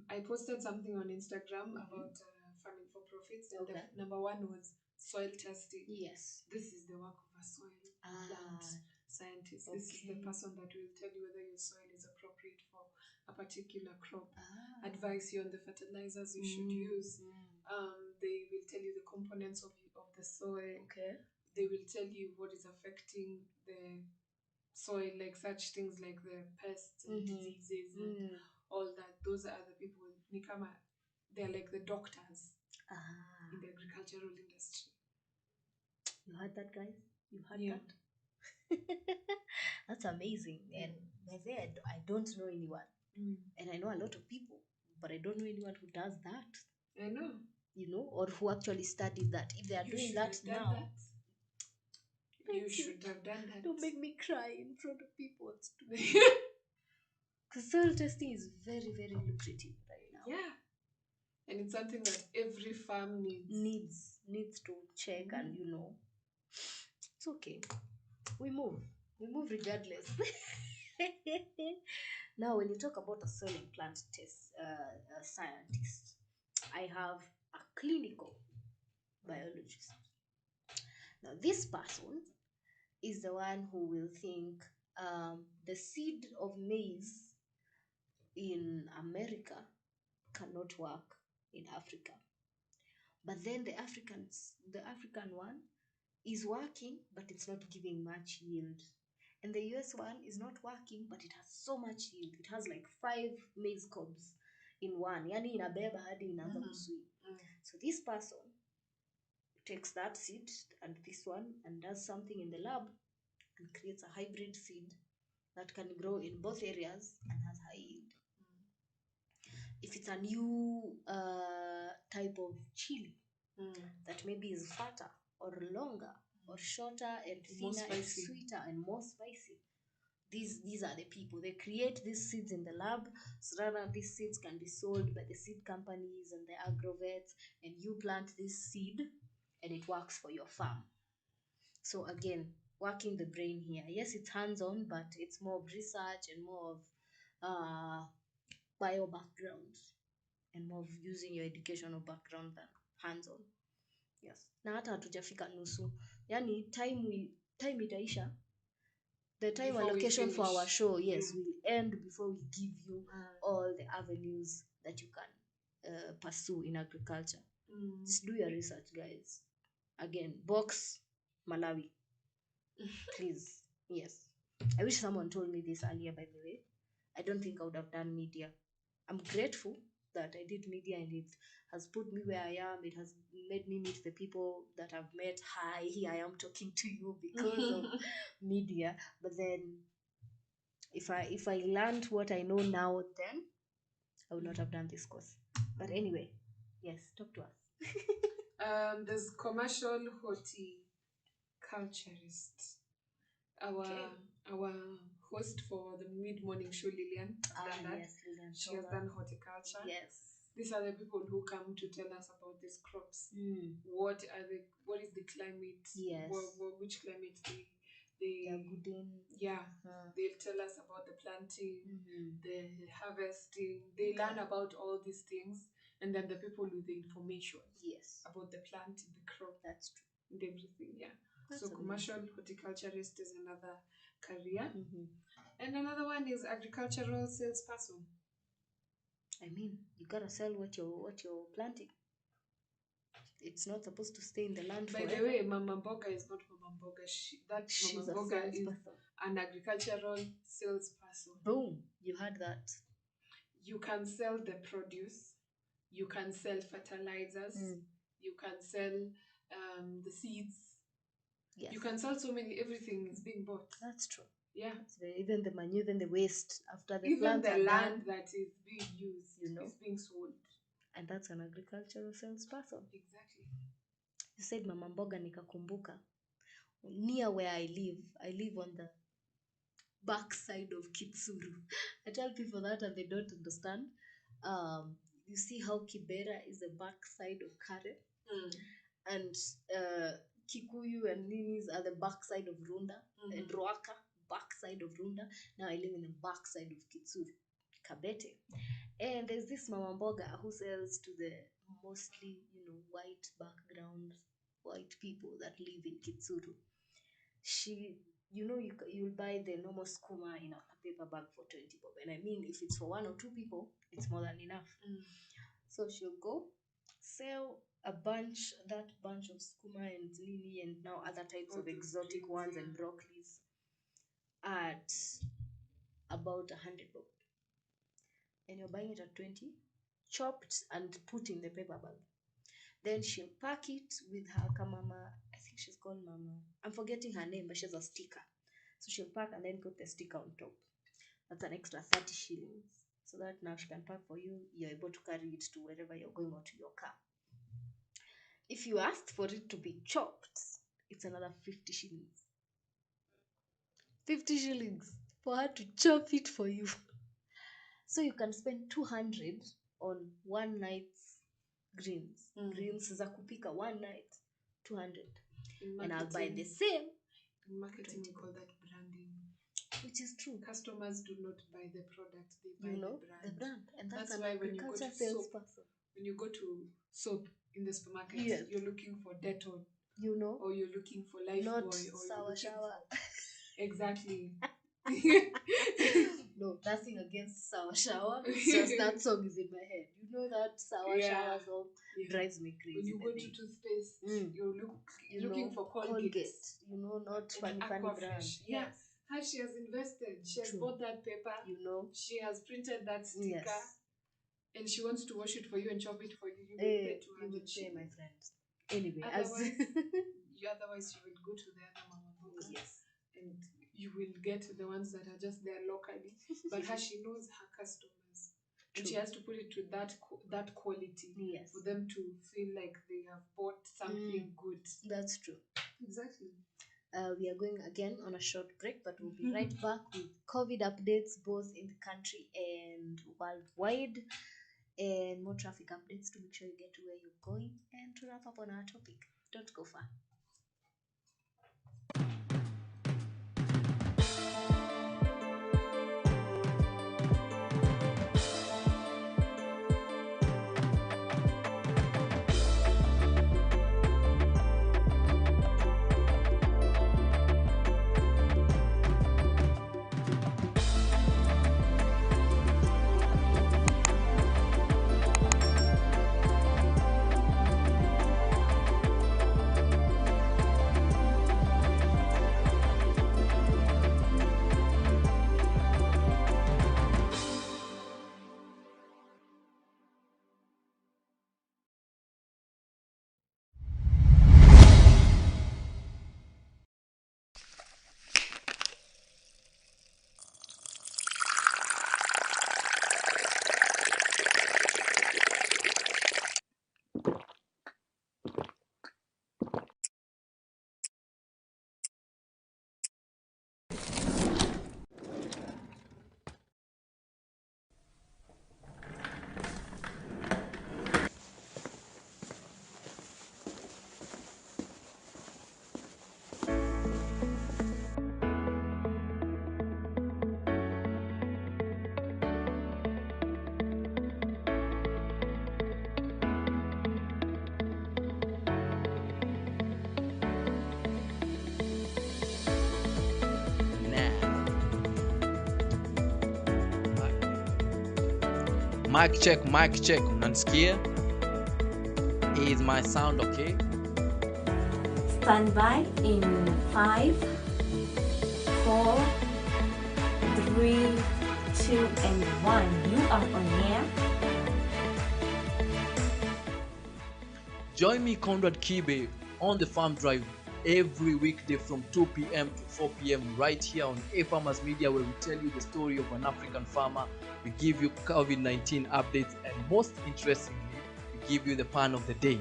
I posted something on Instagram about farming for profits, and the number one was soil testing. Yes. This is the work of a soil plant scientist. Okay. This is the person that will tell you whether your soil is appropriate for a particular crop, advise you on the fertilizers you should use. They will tell you the components of the soil. Okay. They will tell you what is affecting the soil, like such things like the pests and diseases and all that. Those are the people, Nikama, they're like the doctors in the agricultural industry. You heard that, guys? You heard that? That's amazing. And by there, I don't know anyone. And I know a lot of people, but I don't know anyone who does that. I know. You know, or who actually studied that. If they are doing that now, you should have done that. Don't make me cry in front of people. Because soil testing is very, very lucrative right now. Yeah. And it's something that every farm needs to check, and you know, it's okay. We move regardless. Now, when you talk about a soil and plant test scientist, I have a clinical biologist. Now, this person is the one who will think the seed of maize in America cannot work in Africa. But then the African one is working, but it's not giving much yield. And the US one is not working, but it has so much yield. It has like 5 maize cobs in one. Yani inabeba hadi inaanza kusui. So this person takes that seed and this one and does something in the lab and creates a hybrid seed that can grow in both areas and has high yield. If it's a new type of chili that maybe is fatter or longer or shorter and thinner and sweeter and more spicy, these are the people. They create these seeds in the lab, so that these seeds can be sold by the seed companies and the agrovets, and you plant this seed and it works for your farm. So again, working the brain here. Yes, it's hands-on, but it's more of research and more of bio background and more of using your educational background than hands-on. Yes. Na hata hatujafika nusu. Yani time itaisha. The time allocation for our show, yes, will end before we give you all the avenues that you can pursue in agriculture. Just do your research, guys. Again, box Malawi. Please. Yes. I wish someone told me this earlier, by the way. I don't think I would have done media. I'm grateful that I did media, and it has put me where I am. It has made me meet the people that I've met. Hi, here I am talking to you because of media. But then if I learned what I know now, then I would not have done this course. But anyway, yes, talk to us. There's commercial horticulturist. Our host for the mid-morning show, Lillian, Yes, Lillian. She has done horticulture. Yes. These are the people who come to tell us about these crops. What is the climate? Yes. Which climate they are good in. Yeah. They'll tell us about the planting, the harvesting. They learn about all these things, and then the people with the information. Yes. About the plant, the crop. That's true. And everything, yeah. That's so commercial horticulturist is another career. And another one is agricultural salesperson. I mean, you gotta sell what you're planting. It's not supposed to stay in the land forever. By the way, Mama Mboga is not Mama Mboga. She's Mama Mboga is an agricultural salesperson. Boom! You heard that. You can sell the produce. You can sell fertilizers. You can sell the seeds. Yes. You can sell so many. Everything is being bought. That's true. Yeah. Even the manure, even the waste after the even plants the are land done, that is being used, is being sold. And that's an agricultural salesperson. Exactly. You said Mama Mboga, nikakumbuka. near where I live on the backside of Kitsuru. I tell people that and they don't understand. You see how Kibera is the backside of Kare, and Kikuyu and Ninis are the backside of Runda, and Roaka, backside of Runda. Now I live in the backside of Kitsuru, Kabete. And there's this Mama Mboga who sells to the mostly, white background, white people that live in Kitsuru. She, you'll buy the normal skuma in a paper bag for 20 bob. And I mean, if it's for 1 or 2 people, it's more than enough. So she'll go sell that bunch of skuma and nini and now other types of exotic ones and broccolis at about 100 bob. And you're buying it at 20, chopped and put in the paper bag. Then she'll pack it with her mama. I think she's called Mama. I'm forgetting her name, but she has a sticker. So she'll pack and then put the sticker on top. That's an extra 30 shillings. So that now she can pack for you. You're able to carry it to wherever you're going or to your car. If you ask for it to be chopped, it's another 50 shillings. 50 shillings for her to chop it for you. So you can spend 200 on one night's greens. Greens za kupika one night, 200. And I'll buy the same. In marketing, we call that branding. Which is true. Customers do not buy the product, they buy the brand. And that's an why when you go to salesperson. When you go to soap in the supermarket, yes, you're looking for Dettol. Or you're looking for Lifebuoy. Or Sour Shower. Exactly. No, nothing against Sour Shower. It's just that song is in my head. You know that Sour Shower song drives me crazy. When you go to toothpaste, you're looking for Colgate. Not funny brand. Yes. How she has invested. She has bought that paper. She has printed that sticker. Yes. And she wants to wash it for you and chop it for you. You will pay 200. You will pay, my friends. Anyway, otherwise you will go to the other Mama Mboga. Yes. And you will get the ones that are just there locally. But she knows her customers. And she has to put it to that quality. Yes. For them to feel like they have bought something good. That's true. Exactly. We are going again on a short break, but we'll be right back with COVID updates both in the country and worldwide, and more traffic updates to make sure you get to where you're going, and to wrap up on our topic. Don't go far. Mic check, unanisikia? Is my sound okay? Stand by in 5, 4, 3, 2, and 1. You are on air. Join me, Conrad Kibe, on the Farm Drive every weekday from 2 p.m. to 4 p.m. right here on A Farmers Media, where we tell you the story of an African farmer. We give you COVID-19 updates, and most interestingly, we give you the pun of the day.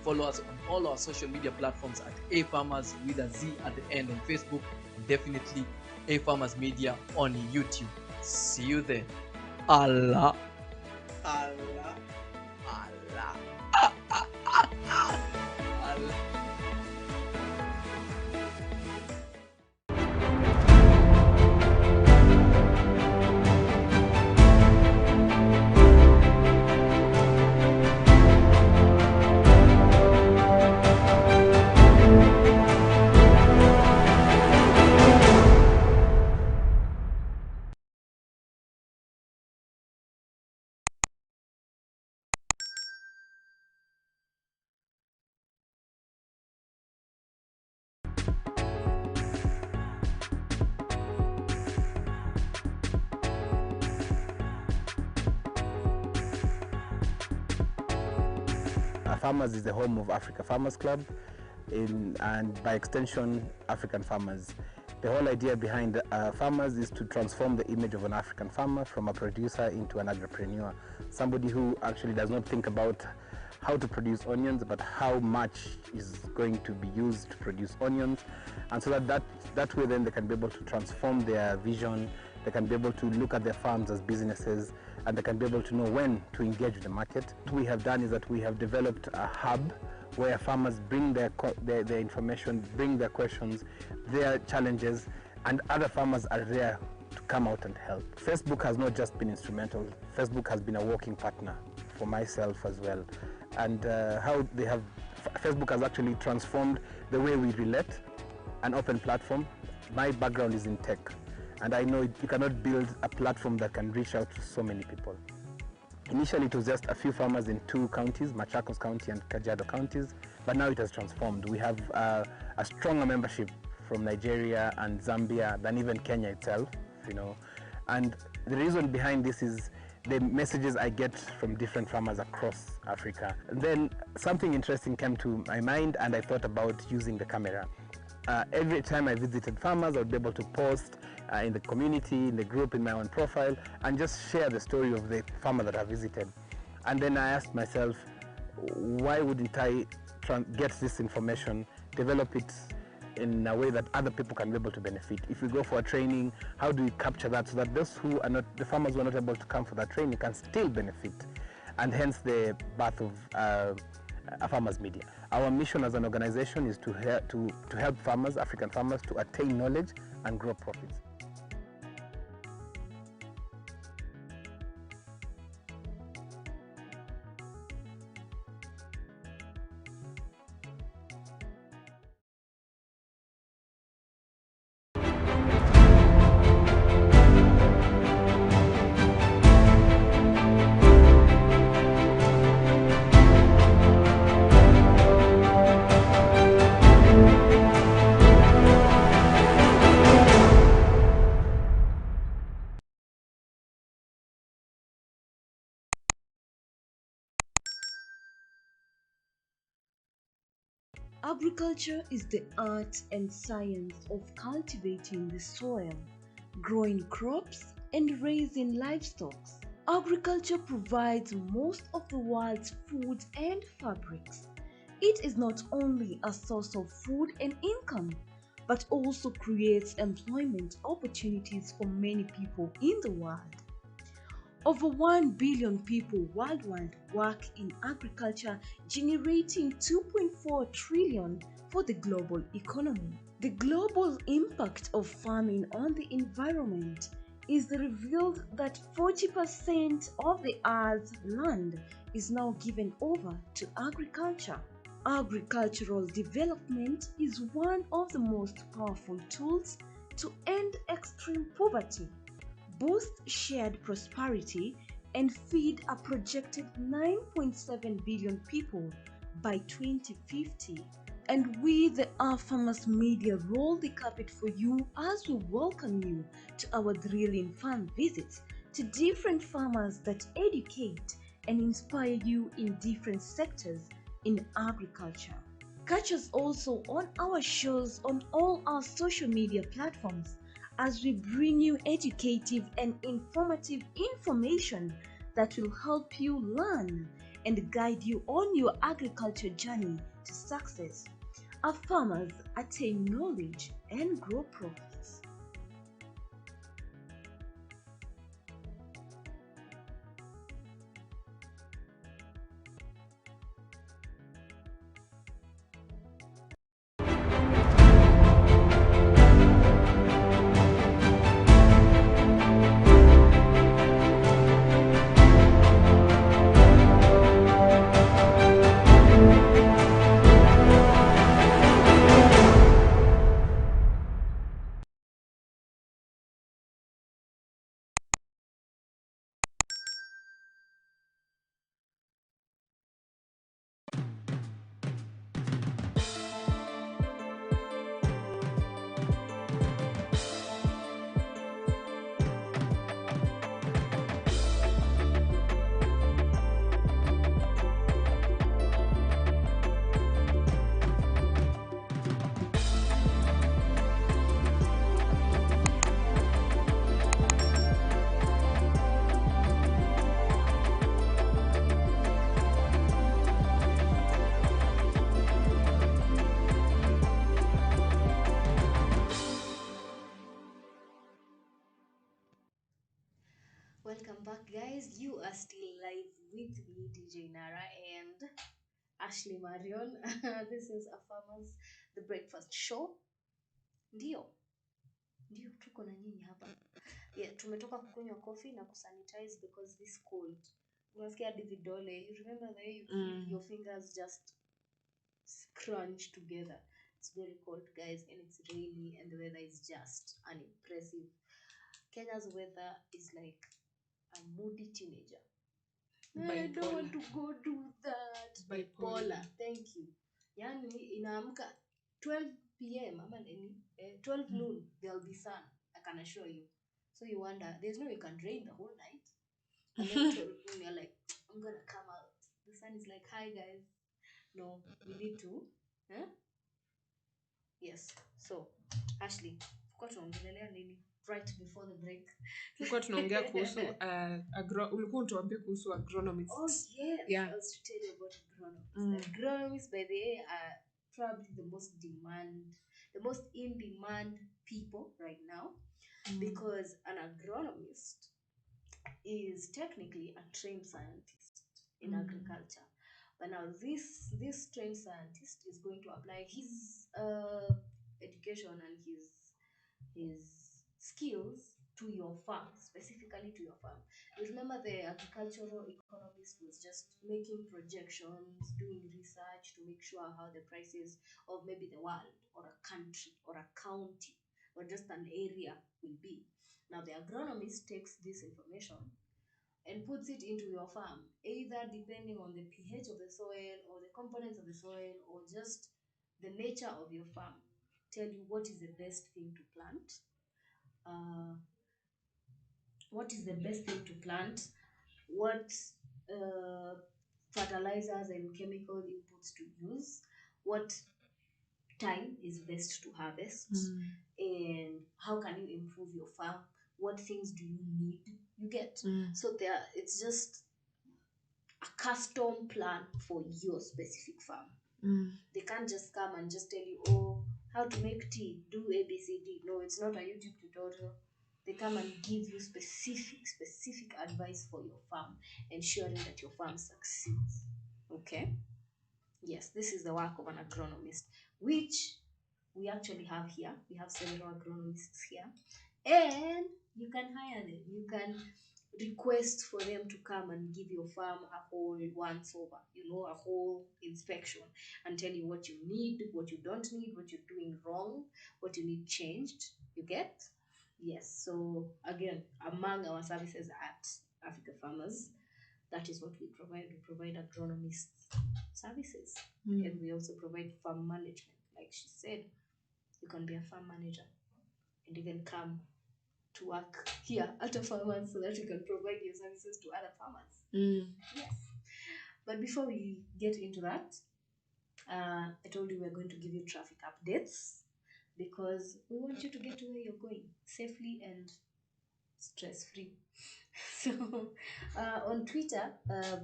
Follow us on all our social media platforms at A Farmers with a Z at the end on Facebook, and definitely A Farmers Media on YouTube. See you there. Allah. Allah. Allah. Allah. Farmers is the home of Africa Farmers Club and by extension African farmers. The whole idea behind Farmers is to transform the image of an African farmer from a producer into an agripreneur, somebody who actually does not think about how to produce onions, but how much is going to be used to produce onions, and so that way then they can be able to transform their vision, they can be able to look at their farms as businesses, and they can be able to know when to engage with the market. What we have done is that we have developed a hub where farmers bring their information, bring their questions, their challenges, and other farmers are there to come out and help. Facebook has not just been instrumental, Facebook has been a working partner for myself as well. And Facebook has actually transformed the way we relate, an open platform. My background is in tech, and I know you cannot build a platform that can reach out to so many people. Initially, it was just a few farmers in 2 counties, Machakos County and Kajiado counties, but now it has transformed. We have a stronger membership from Nigeria and Zambia than even Kenya itself, And the reason behind this is the messages I get from different farmers across Africa. And then something interesting came to my mind, and I thought about using the camera. Every time I visited farmers, I would be able to post in the community, in the group, in my own profile, and just share the story of the farmer that I visited. And then I asked myself, why wouldn't I get this information, develop it in a way that other people can be able to benefit? If we go for a training, how do we capture that so that those who are not, the farmers who are not able to come for that training can still benefit? And hence the birth of a Farmers Media. Our mission as an organization is to help farmers, African farmers, to attain knowledge and grow profits. Agriculture is the art and science of cultivating the soil, growing crops, and raising livestock. Agriculture provides most of the world's food and fabrics. It is not only a source of food and income, but also creates employment opportunities for many people in the world. Over 1 billion people worldwide work in agriculture, generating 2.4 trillion for the global economy. The global impact of farming on the environment is revealed that 40% of the Earth's land is now given over to agriculture. Agricultural development is one of the most powerful tools to end extreme poverty, boost shared prosperity, and feed a projected 9.7 billion people by 2050. And we, the Our Farmers Media, roll the carpet for you as we welcome you to our thrilling farm visits to different farmers that educate and inspire you in different sectors in agriculture. Catch us also on our shows on all our social media platforms as we bring you educative and informative information that will help you learn and guide you on your agriculture journey to success. Our farmers attain knowledge and grow profits. Welcome back, guys. You are still live with me, DJ Nara, and Ashley Marion. This is a Farmers the Breakfast Show. Ndio, ndio tuko na nyinyi hapa. Yeah, tumetoka kukunywa coffee na kusanitize because this cold. Unasikia hadi vidole. You remember the way you feel your fingers just scrunch together. It's very cold, guys, and it's rainy, and the weather is just unimpressive. Kenya's weather is like a moody teenager. I don't want to go do that. Bipolar. Thank you. Yani inaamka 12 p.m. ama nini? 12 noon there'll be sun. I can assure you. So you wonder, there's no way you can rain the whole night. And then 12 noon you're like, I'm gonna come out. The sun is like, hi guys. No, we need to. Huh? Yes. So, Ashley, tulikuwa tunaongelelea nini right before the break? Tulikuwa tunaongea kuhusu ulikuwa unatuambia kuhusu agronomists. Oh yes, yeah. I was to tell you about agronomists. Agronomists, by the way, are probably the most in demand people right now, because an agronomist is technically a trained scientist in agriculture. But now this trained scientist is going to apply his education and his skills to your farm, specifically to your farm. You remember the agricultural economist was just making projections, doing research to make sure how the prices of maybe the world or a country or a county or just an area will be. Now the agronomist takes this information and puts it into your farm, either depending on the pH of the soil or the components of the soil or just the nature of your farm. Tell you what is the best thing to plant, what is the best thing to plant, what fertilizers and chemical inputs to use, what time is best to harvest, and how can you improve your farm, what things do you need, you get. So it's just a custom plan for your specific farm. They can't just come and just tell you, oh, how to make tea, do ABCD. No, it's not a YouTube tutorial. They come and give you specific advice for your farm, ensuring that your farm succeeds. Okay? Yes, this is the work of an agronomist, which we actually have here. We have several agronomists here. And you can hire them. You can request for them to come and give your farm a whole once over, a whole inspection, and tell you what you need, what you don't need, what you're doing wrong, what you need changed. You get? Yes. So again, among our services at Africa Farmers, that is what we provide. We provide agronomist services, and we also provide farm management. Like she said, you can be a farm manager and even come to work here at a farmer so that you can provide your services to other farmers. Yes. But before we get into that, I told you we're going to give you traffic updates because we want you to get to where you're going safely and stress free. So on Twitter,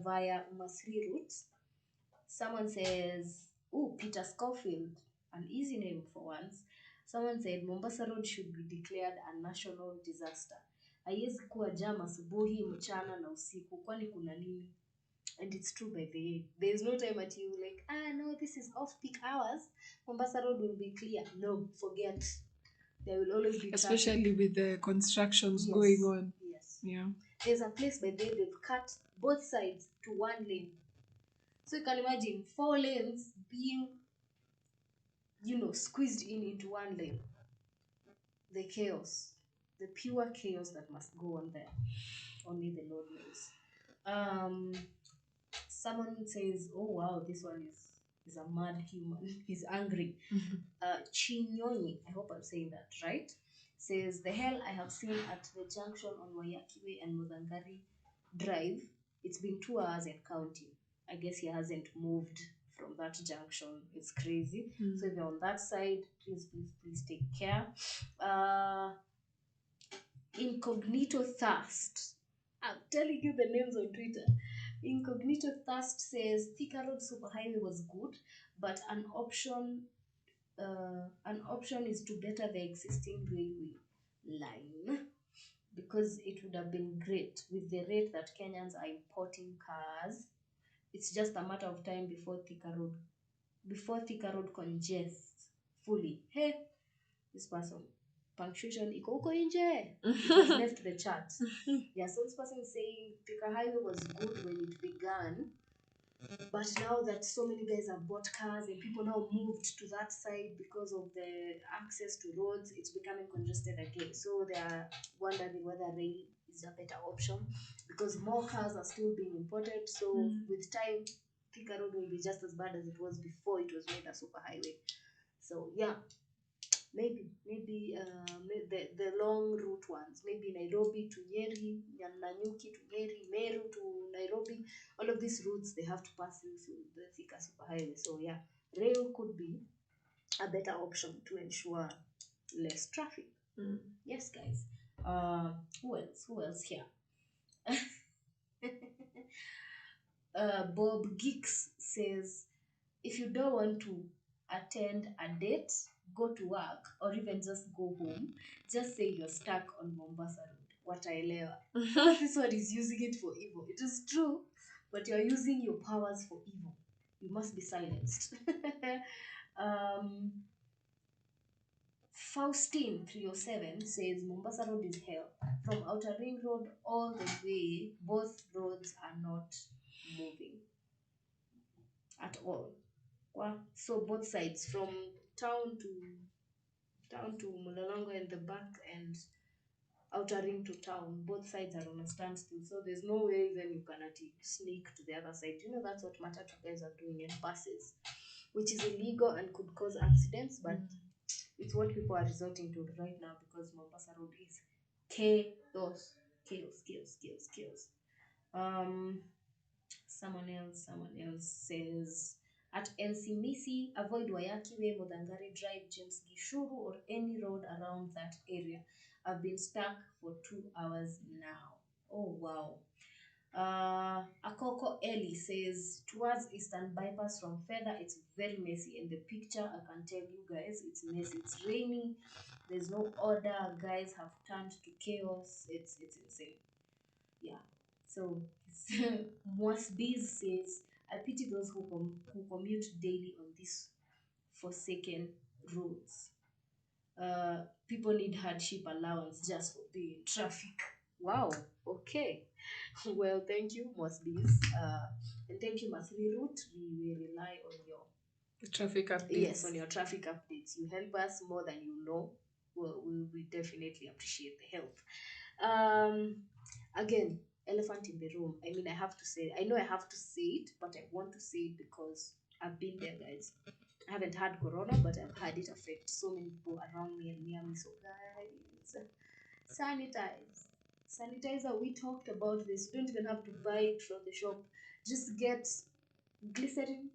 via Masri Roots, someone says, oh, Peter Schofield, an easy name for once. Someone said Mombasa Road should be declared a national disaster. Haiwezi kuwa jam asubuhi, mchana na usiku, kwani kuna nini? And it's true, by the way. There's no time at you like, no, this is off peak hours. Mombasa Road will be clear. No, forget. There will always be traffic. Especially with the constructions Yes, going on. Yes. Yeah. There's a place by there they've cut both sides to one lane. So you can imagine 4 lanes being, squeezed into one lane. The chaos, the pure chaos that must go on there. Only the Lord knows. Someone says, oh wow, this one is a mad human. He's angry. Chinyonyi, I hope I'm saying that right, says, the hell I have seen at the junction on Wayakiwe and Mudangari Drive. It's been 2 hours and counting. I guess he hasn't moved from that junction. It's crazy. So if you're on that side, please take care. Incognito Thirst. I'm telling you the names on Twitter. Incognito Thirst says Thika Road Superhighway was good, but an option is to better the existing railway line, because it would have been great with the rate that Kenyans are importing cars. It's just a matter of time before Thika Road congests fully. Hey, this person, punctuation iko huko nje. It has left the chart. Yeah, so this person is saying Thika Highway was good when it began, but now that so many guys have bought cars and people now moved to that side because of the access to roads, it's becoming congested again. So they are wondering whether rail is a better option, because more cars are still being imported. So with time, Thika Road will be just as bad as it was before it was made a superhighway. So yeah, maybe the long route ones, maybe Nairobi to Nyeri, Nanyuki to Nyeri, Meru to Nairobi, all of these routes, they have to pass through the Thika superhighway. So yeah, rail could be a better option to ensure less traffic. Yes, guys. Who else here? Bob Geeks says, if you don't want to attend a date, go to work, or even just go home, just say you're stuck on Mombasa Road. Wataelewa. This one is using it for evil. It is true, but you're using your powers for evil. You must be silenced. Faustine 307 says Mombasa Road is hell. From Outer Ring Road all the way, both roads are not moving at all. So both sides, from town to Mulolongo and the back, and Outer Ring to town, both sides are on a standstill. So there's no way then you can sneak to the other side. That's what matatu guys are doing, and buses, which is illegal and could cause accidents, but it's what people are resorting to right now, because Mombasa Road is chaos. Someone else says, at Nsimisi, avoid Wayakiwe, Modangari Drive, James Gishuru, or any road around that area. I've been stuck for 2 hours now. Oh wow. Akoko Eli says, towards Eastern Bypass from Feather, it's very messy. In the picture, I can tell you guys, it's messy. It's raining. There's no order. Guys have turned to chaos. It's insane. Yeah. So Mwasbiz says, I pity those who commute daily on these forsaken roads. People need hardship allowance just for being in traffic. Wow. Okay. Well, thank you, Mwasbiz. And thank you, Masri Route. We rely on your traffic updates. Yes, on your traffic updates. You help us more than you know. Well, we definitely appreciate the help. Again, elephant in the room. I mean, I have to say, I know I have to say it, but I want to say it because I've been there, guys. I haven't had corona, but I've had it affect so many people around me and near me. So, guys, sanitizer. We talked about this. You don't even have to buy it from the shop. Just get glycerin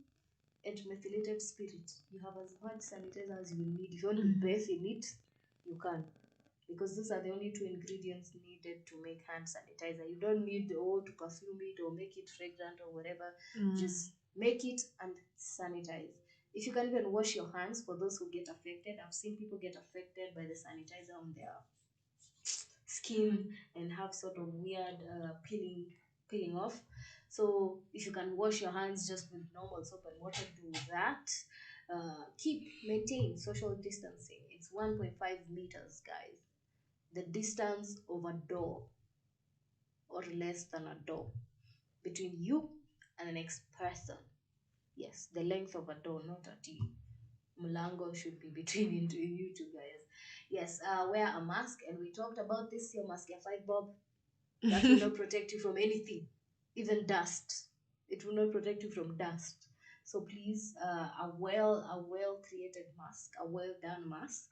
and methylated spirit. You have as much sanitizer as you need. If you want to bathe in it, you can. because those are the only two ingredients needed to make hand sanitizer. You don't need to perfume it or make it fragrant or whatever. Just make it and sanitize. If you can even wash your hands, for those who get affected, I've seen people get affected by the sanitizer on their skin and have sort of weird peeling off. So if you can wash your hands just with normal soap and water, do that. Maintain social distancing. It's 1.5 meters, guys. The distance of a door or less than a door between you and the next person. Yes, the length of a door, not a T. Mulango should be between you two guys. Yes, wear a mask, and we talked about this. Your mask, your 5 bob, that will not protect you from anything, even dust. It will not protect you from dust. So please, a well created mask, a well done mask,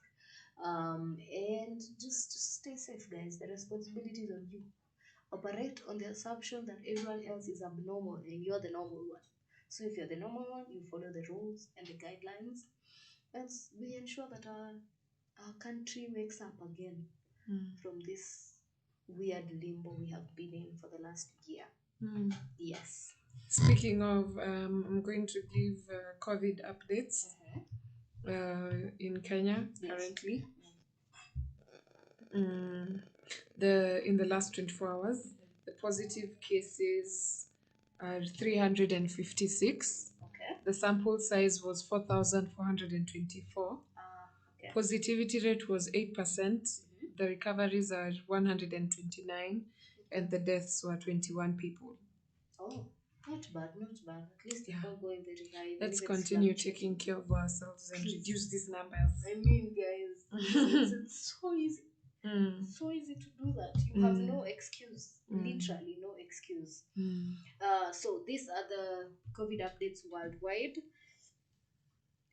and just stay safe, guys. The responsibility is on you. Operate on the assumption that everyone else is abnormal and you're the normal one. So if you're the normal one, you follow the rules and the guidelines, and we ensure that our country wakes up again from this weird limbo we have been in for the last year. Yes. Speaking of, I'm going to give COVID updates in Kenya currently. In the last 24 hours, the positive cases are 356. Okay. The sample size was 4,424. Okay. Positivity rate was 8%. The recoveries are 129, and the deaths were 21 people. Oh, not bad, not bad. At least it's not going very high. Let's Even continue fluctuating. taking care of ourselves and reduce these numbers. I mean, guys, it's so easy. So easy to do that. You have no excuse. Literally no excuse. So these are the COVID updates worldwide.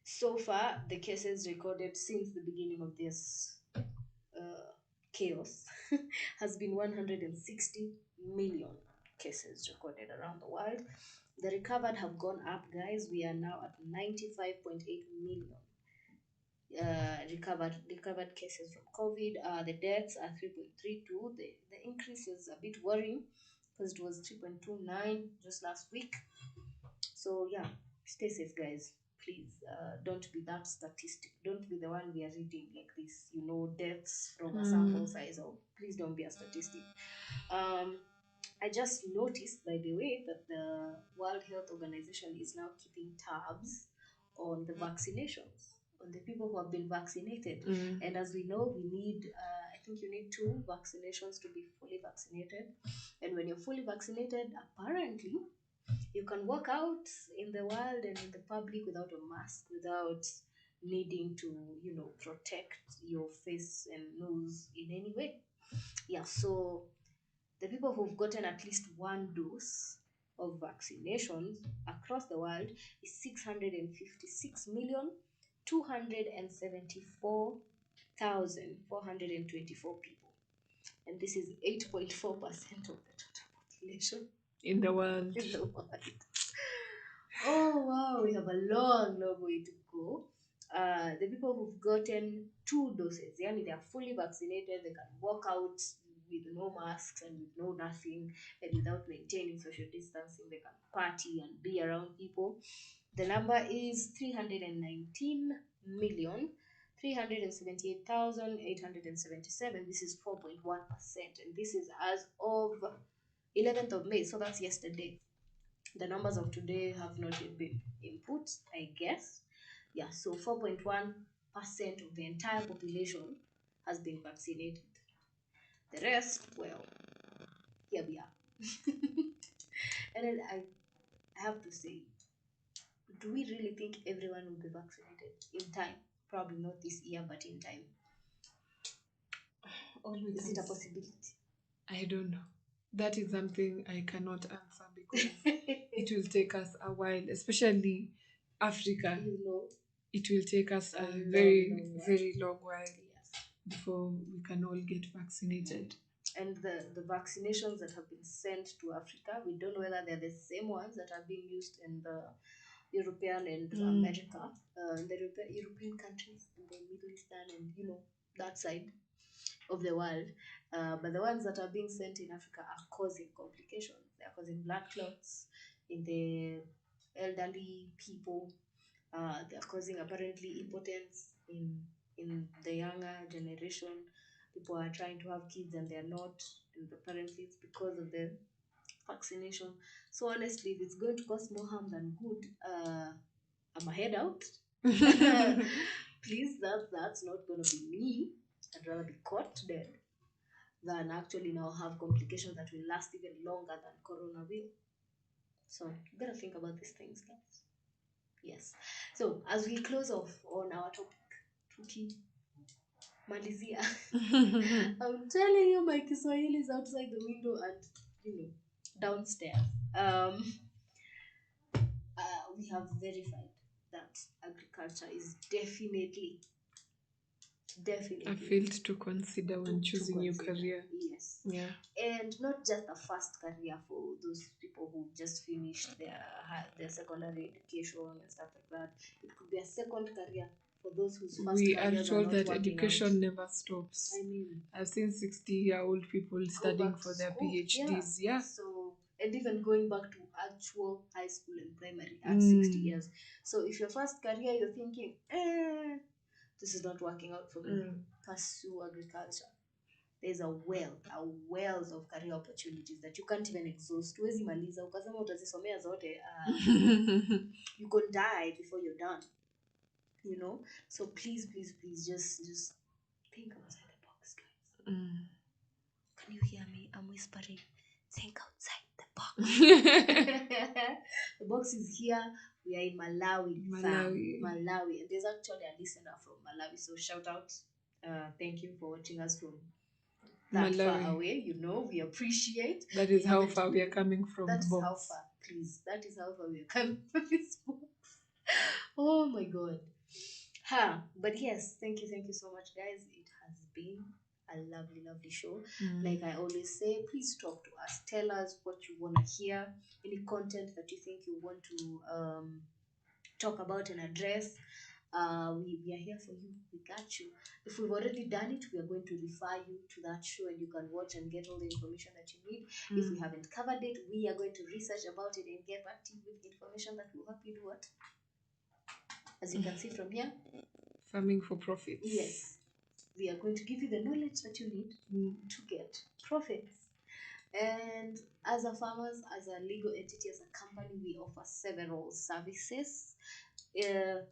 So far, the cases recorded since the beginning of this chaos has been 160 million cases recorded around the world. The recovered have gone up, guys. We are now at 95.8 million recovered cases from COVID. The deaths are 3.32. The increase is a bit worrying because it was 3.29 just last week. So yeah, stay safe, guys. Please don't be that statistic. Don't be the one we are reading like this. Deaths from a sample size. Or please don't be a statistic. I just noticed, by the way, that the World Health Organization is now keeping tabs on the vaccinations, on the people who have been vaccinated. And as we know, I think you need 2 vaccinations to be fully vaccinated. And when you're fully vaccinated, apparently, you can walk out in the world and in the public without a mask, without needing to, protect your face and nose in any way. Yeah, so the people who've gotten at least 1 dose of vaccinations across the world is 656,274,424 people. And this is 8.4% of the total population In the world. Oh, wow, we have a long, long way to go. The people who've gotten 2 doses, yani they are fully vaccinated, they can walk out with no masks and with no nothing, and without maintaining social distancing, they can party and be around people. The number is 378,877. This is 4.1%, and this is as of 11th of May, so that's yesterday. The numbers of today have not yet been input, I guess. Yeah, so 4.1% of the entire population has been vaccinated. The rest, well, here we are. And then I have to say, do we really think everyone will be vaccinated in time? Probably not this year, but in time. Is it a possibility? I don't know. That is something I cannot answer because it will take us a while, especially Africa. It will take us a very long while before we can all get vaccinated. And the vaccinations that have been sent to Africa, we don't know whether they're the same ones that are being used in the European and America, in the European countries, in the Middle Eastern and that side. of the world. But the ones that are being sent in Africa are causing complications. They are causing blood clots in the elderly people. They are causing apparently impotence in the younger generation. People are trying to have kids and they are not, and apparently it's because of the vaccination. So honestly, if it's going to cause more harm than good, I'm a head out. Please, that's not gonna be me. I'd rather be caught dead than actually now have complications that will last even longer than corona will. So you gotta think about these things, guys. Yes. So as we close off on our topic, Tuki Malizia. I'm telling you, my Kiswahili is outside the window and downstairs. Um, we have verified that agriculture is definitely A field to consider when choosing your career. Yes. Yeah. And not just a first career for those people who just finished their secondary education and stuff like that. It could be a second career for those whose first We are careers told not that working education out. never stops. I mean, I've seen 60-year-old people studying back for to their school. PhDs. Yeah. So, and even going back to actual high school and primary at 60 years. So if your first career you're thinking, this is not working out for me, pursue agriculture. There's a wealth of career opportunities that you can't even exhaust. Huwezi maliza ukasema utazisomea zote. You could die before you're done. So please just think outside the box, guys. Can you hear me? I'm whispering. Think outside the box. The box is here. We are in Malawi. Malawi. And there's actually a listener from Malawi. So shout out. Thank you for watching us from that Malawi. far away. We appreciate. That is how far we are coming from That the is box. how far, please. That is how far we are coming from this box. Oh my god. But yes, thank you so much, guys. It has been a lovely show. Like I always say, please talk to us. Tell us what you want to hear, any content that you think you want to talk about and address. We are here for you. We got you. If we've already done it, we are going to refer you to that show and you can watch and get all the information that you need. If we haven't covered it, we are going to research about it and get back to you with information that will help you do what? As you can see from here, farming for profits. Yes, we are going to give you the knowledge that you need to get profits. And as a farmers, as a legal entity, as a company, we offer several services.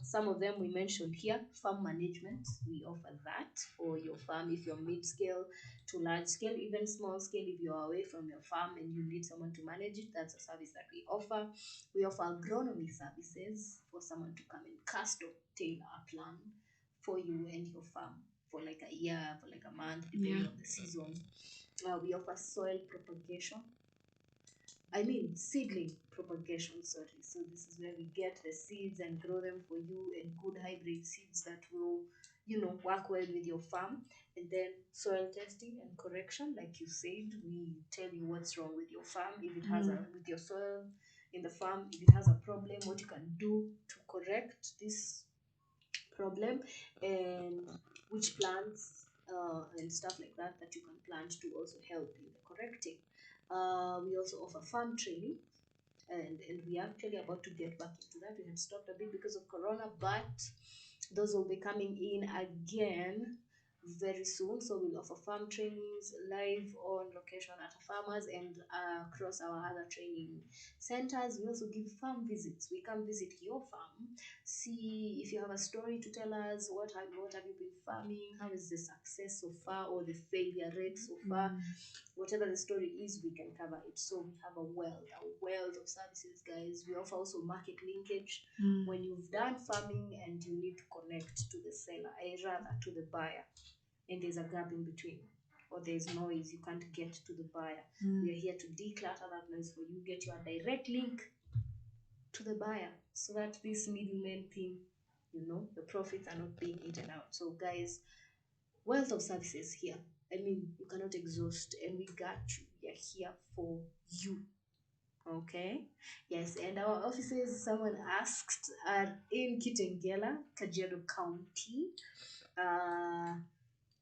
Some of them we mentioned here. Farm management, we offer that for your farm if you're mid-scale to large scale, even small scale. If you're away from your farm and you need someone to manage it, that's a service that we offer. We offer agronomy services for someone to come and custom tailor a plan for you and your farm for like a year, for like a month, depending on the season. We offer soil propagation. Seedling propagation, sorry. So this is where we get the seeds and grow them for you, and good hybrid seeds that will, work well with your farm. And then soil testing and correction, like you said, we tell you what's wrong with your farm, if it has with your soil in the farm, if it has a problem, what you can do to correct this problem, and which plants and stuff like that you can plant to also help in the correcting. We also offer farm training, and we are actually about to get back into that. We had stopped a bit because of corona, but those will be coming in again very soon. So we'll offer farm trainings live on location at farmers and across our other training centers. We also give farm visits. We come visit your farm, see if you have a story to tell us. What have you been farming? How is the success so far, or the failure rate so far? Whatever the story is, we can cover it. So we have a wealth of services, guys. We offer also market linkage. When you've done farming and you need to connect to the seller, rather to the buyer, and there's a gap in between, or there's noise, you can't get to the buyer. We are here to declutter that noise for you, get your direct link to the buyer, so that this middleman thing, the profits are not being eaten out. So guys, wealth of services here. You cannot exhaust, and we got you. We are here for you. Okay. Yes, and our offices, someone asked, are in Kitengela, Kajiado County.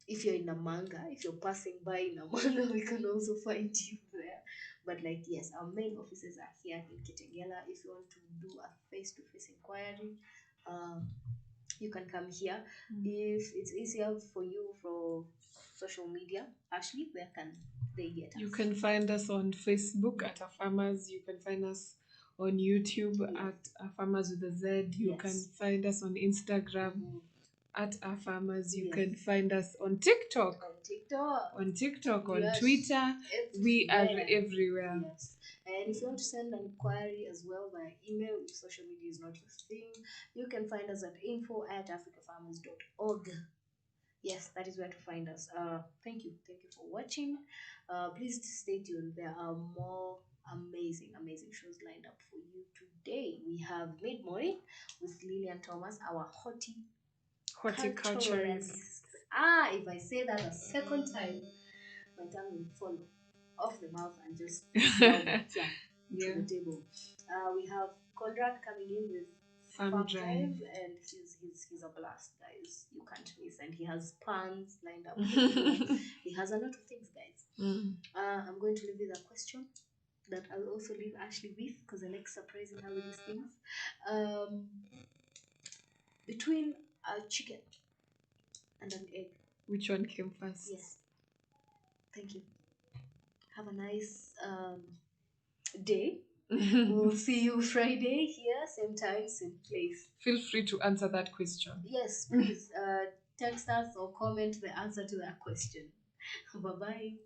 If you're in Namanga, if you're passing by Namanga, we can also find you there. But like, yes, our main offices are here in Kitengela. If you want to do a face-to-face inquiry, you can come here. If it's easier for you for social media, Ashley, where can they get us? You can find us on Facebook at Our Farmers. You can find us on YouTube at Our Farmers with a Z. You can find us on Instagram at Our Farmers. You can find us on TikTok. On Twitter. We are everywhere. Yes. And if you want to send an inquiry as well via email, if social media is not your thing, you can find us at info@africafarmers.org. Yes, that is where to find us. Thank you for watching. Please stay tuned. There are more amazing shows lined up for you today. We have Mid Morning with Lillian Thomas, our horticulturalist. If I say that a second time, my tongue will fall off the mouth and just down to the table. We have Conrad coming in with Farm Drive, and he's a blast, guys. You can't miss, and he has puns lined up. He has a lot of things, guys. I'm going to leave you the question that I'll also leave Ashley with, because I like surprising her with these things. Between a chicken and an egg, which one came first? Yes. Thank you. Have a nice day. We'll see you Friday here, same time, same place. Feel free to answer that question. Yes, please. Text us or comment the answer to that question. Bye-bye.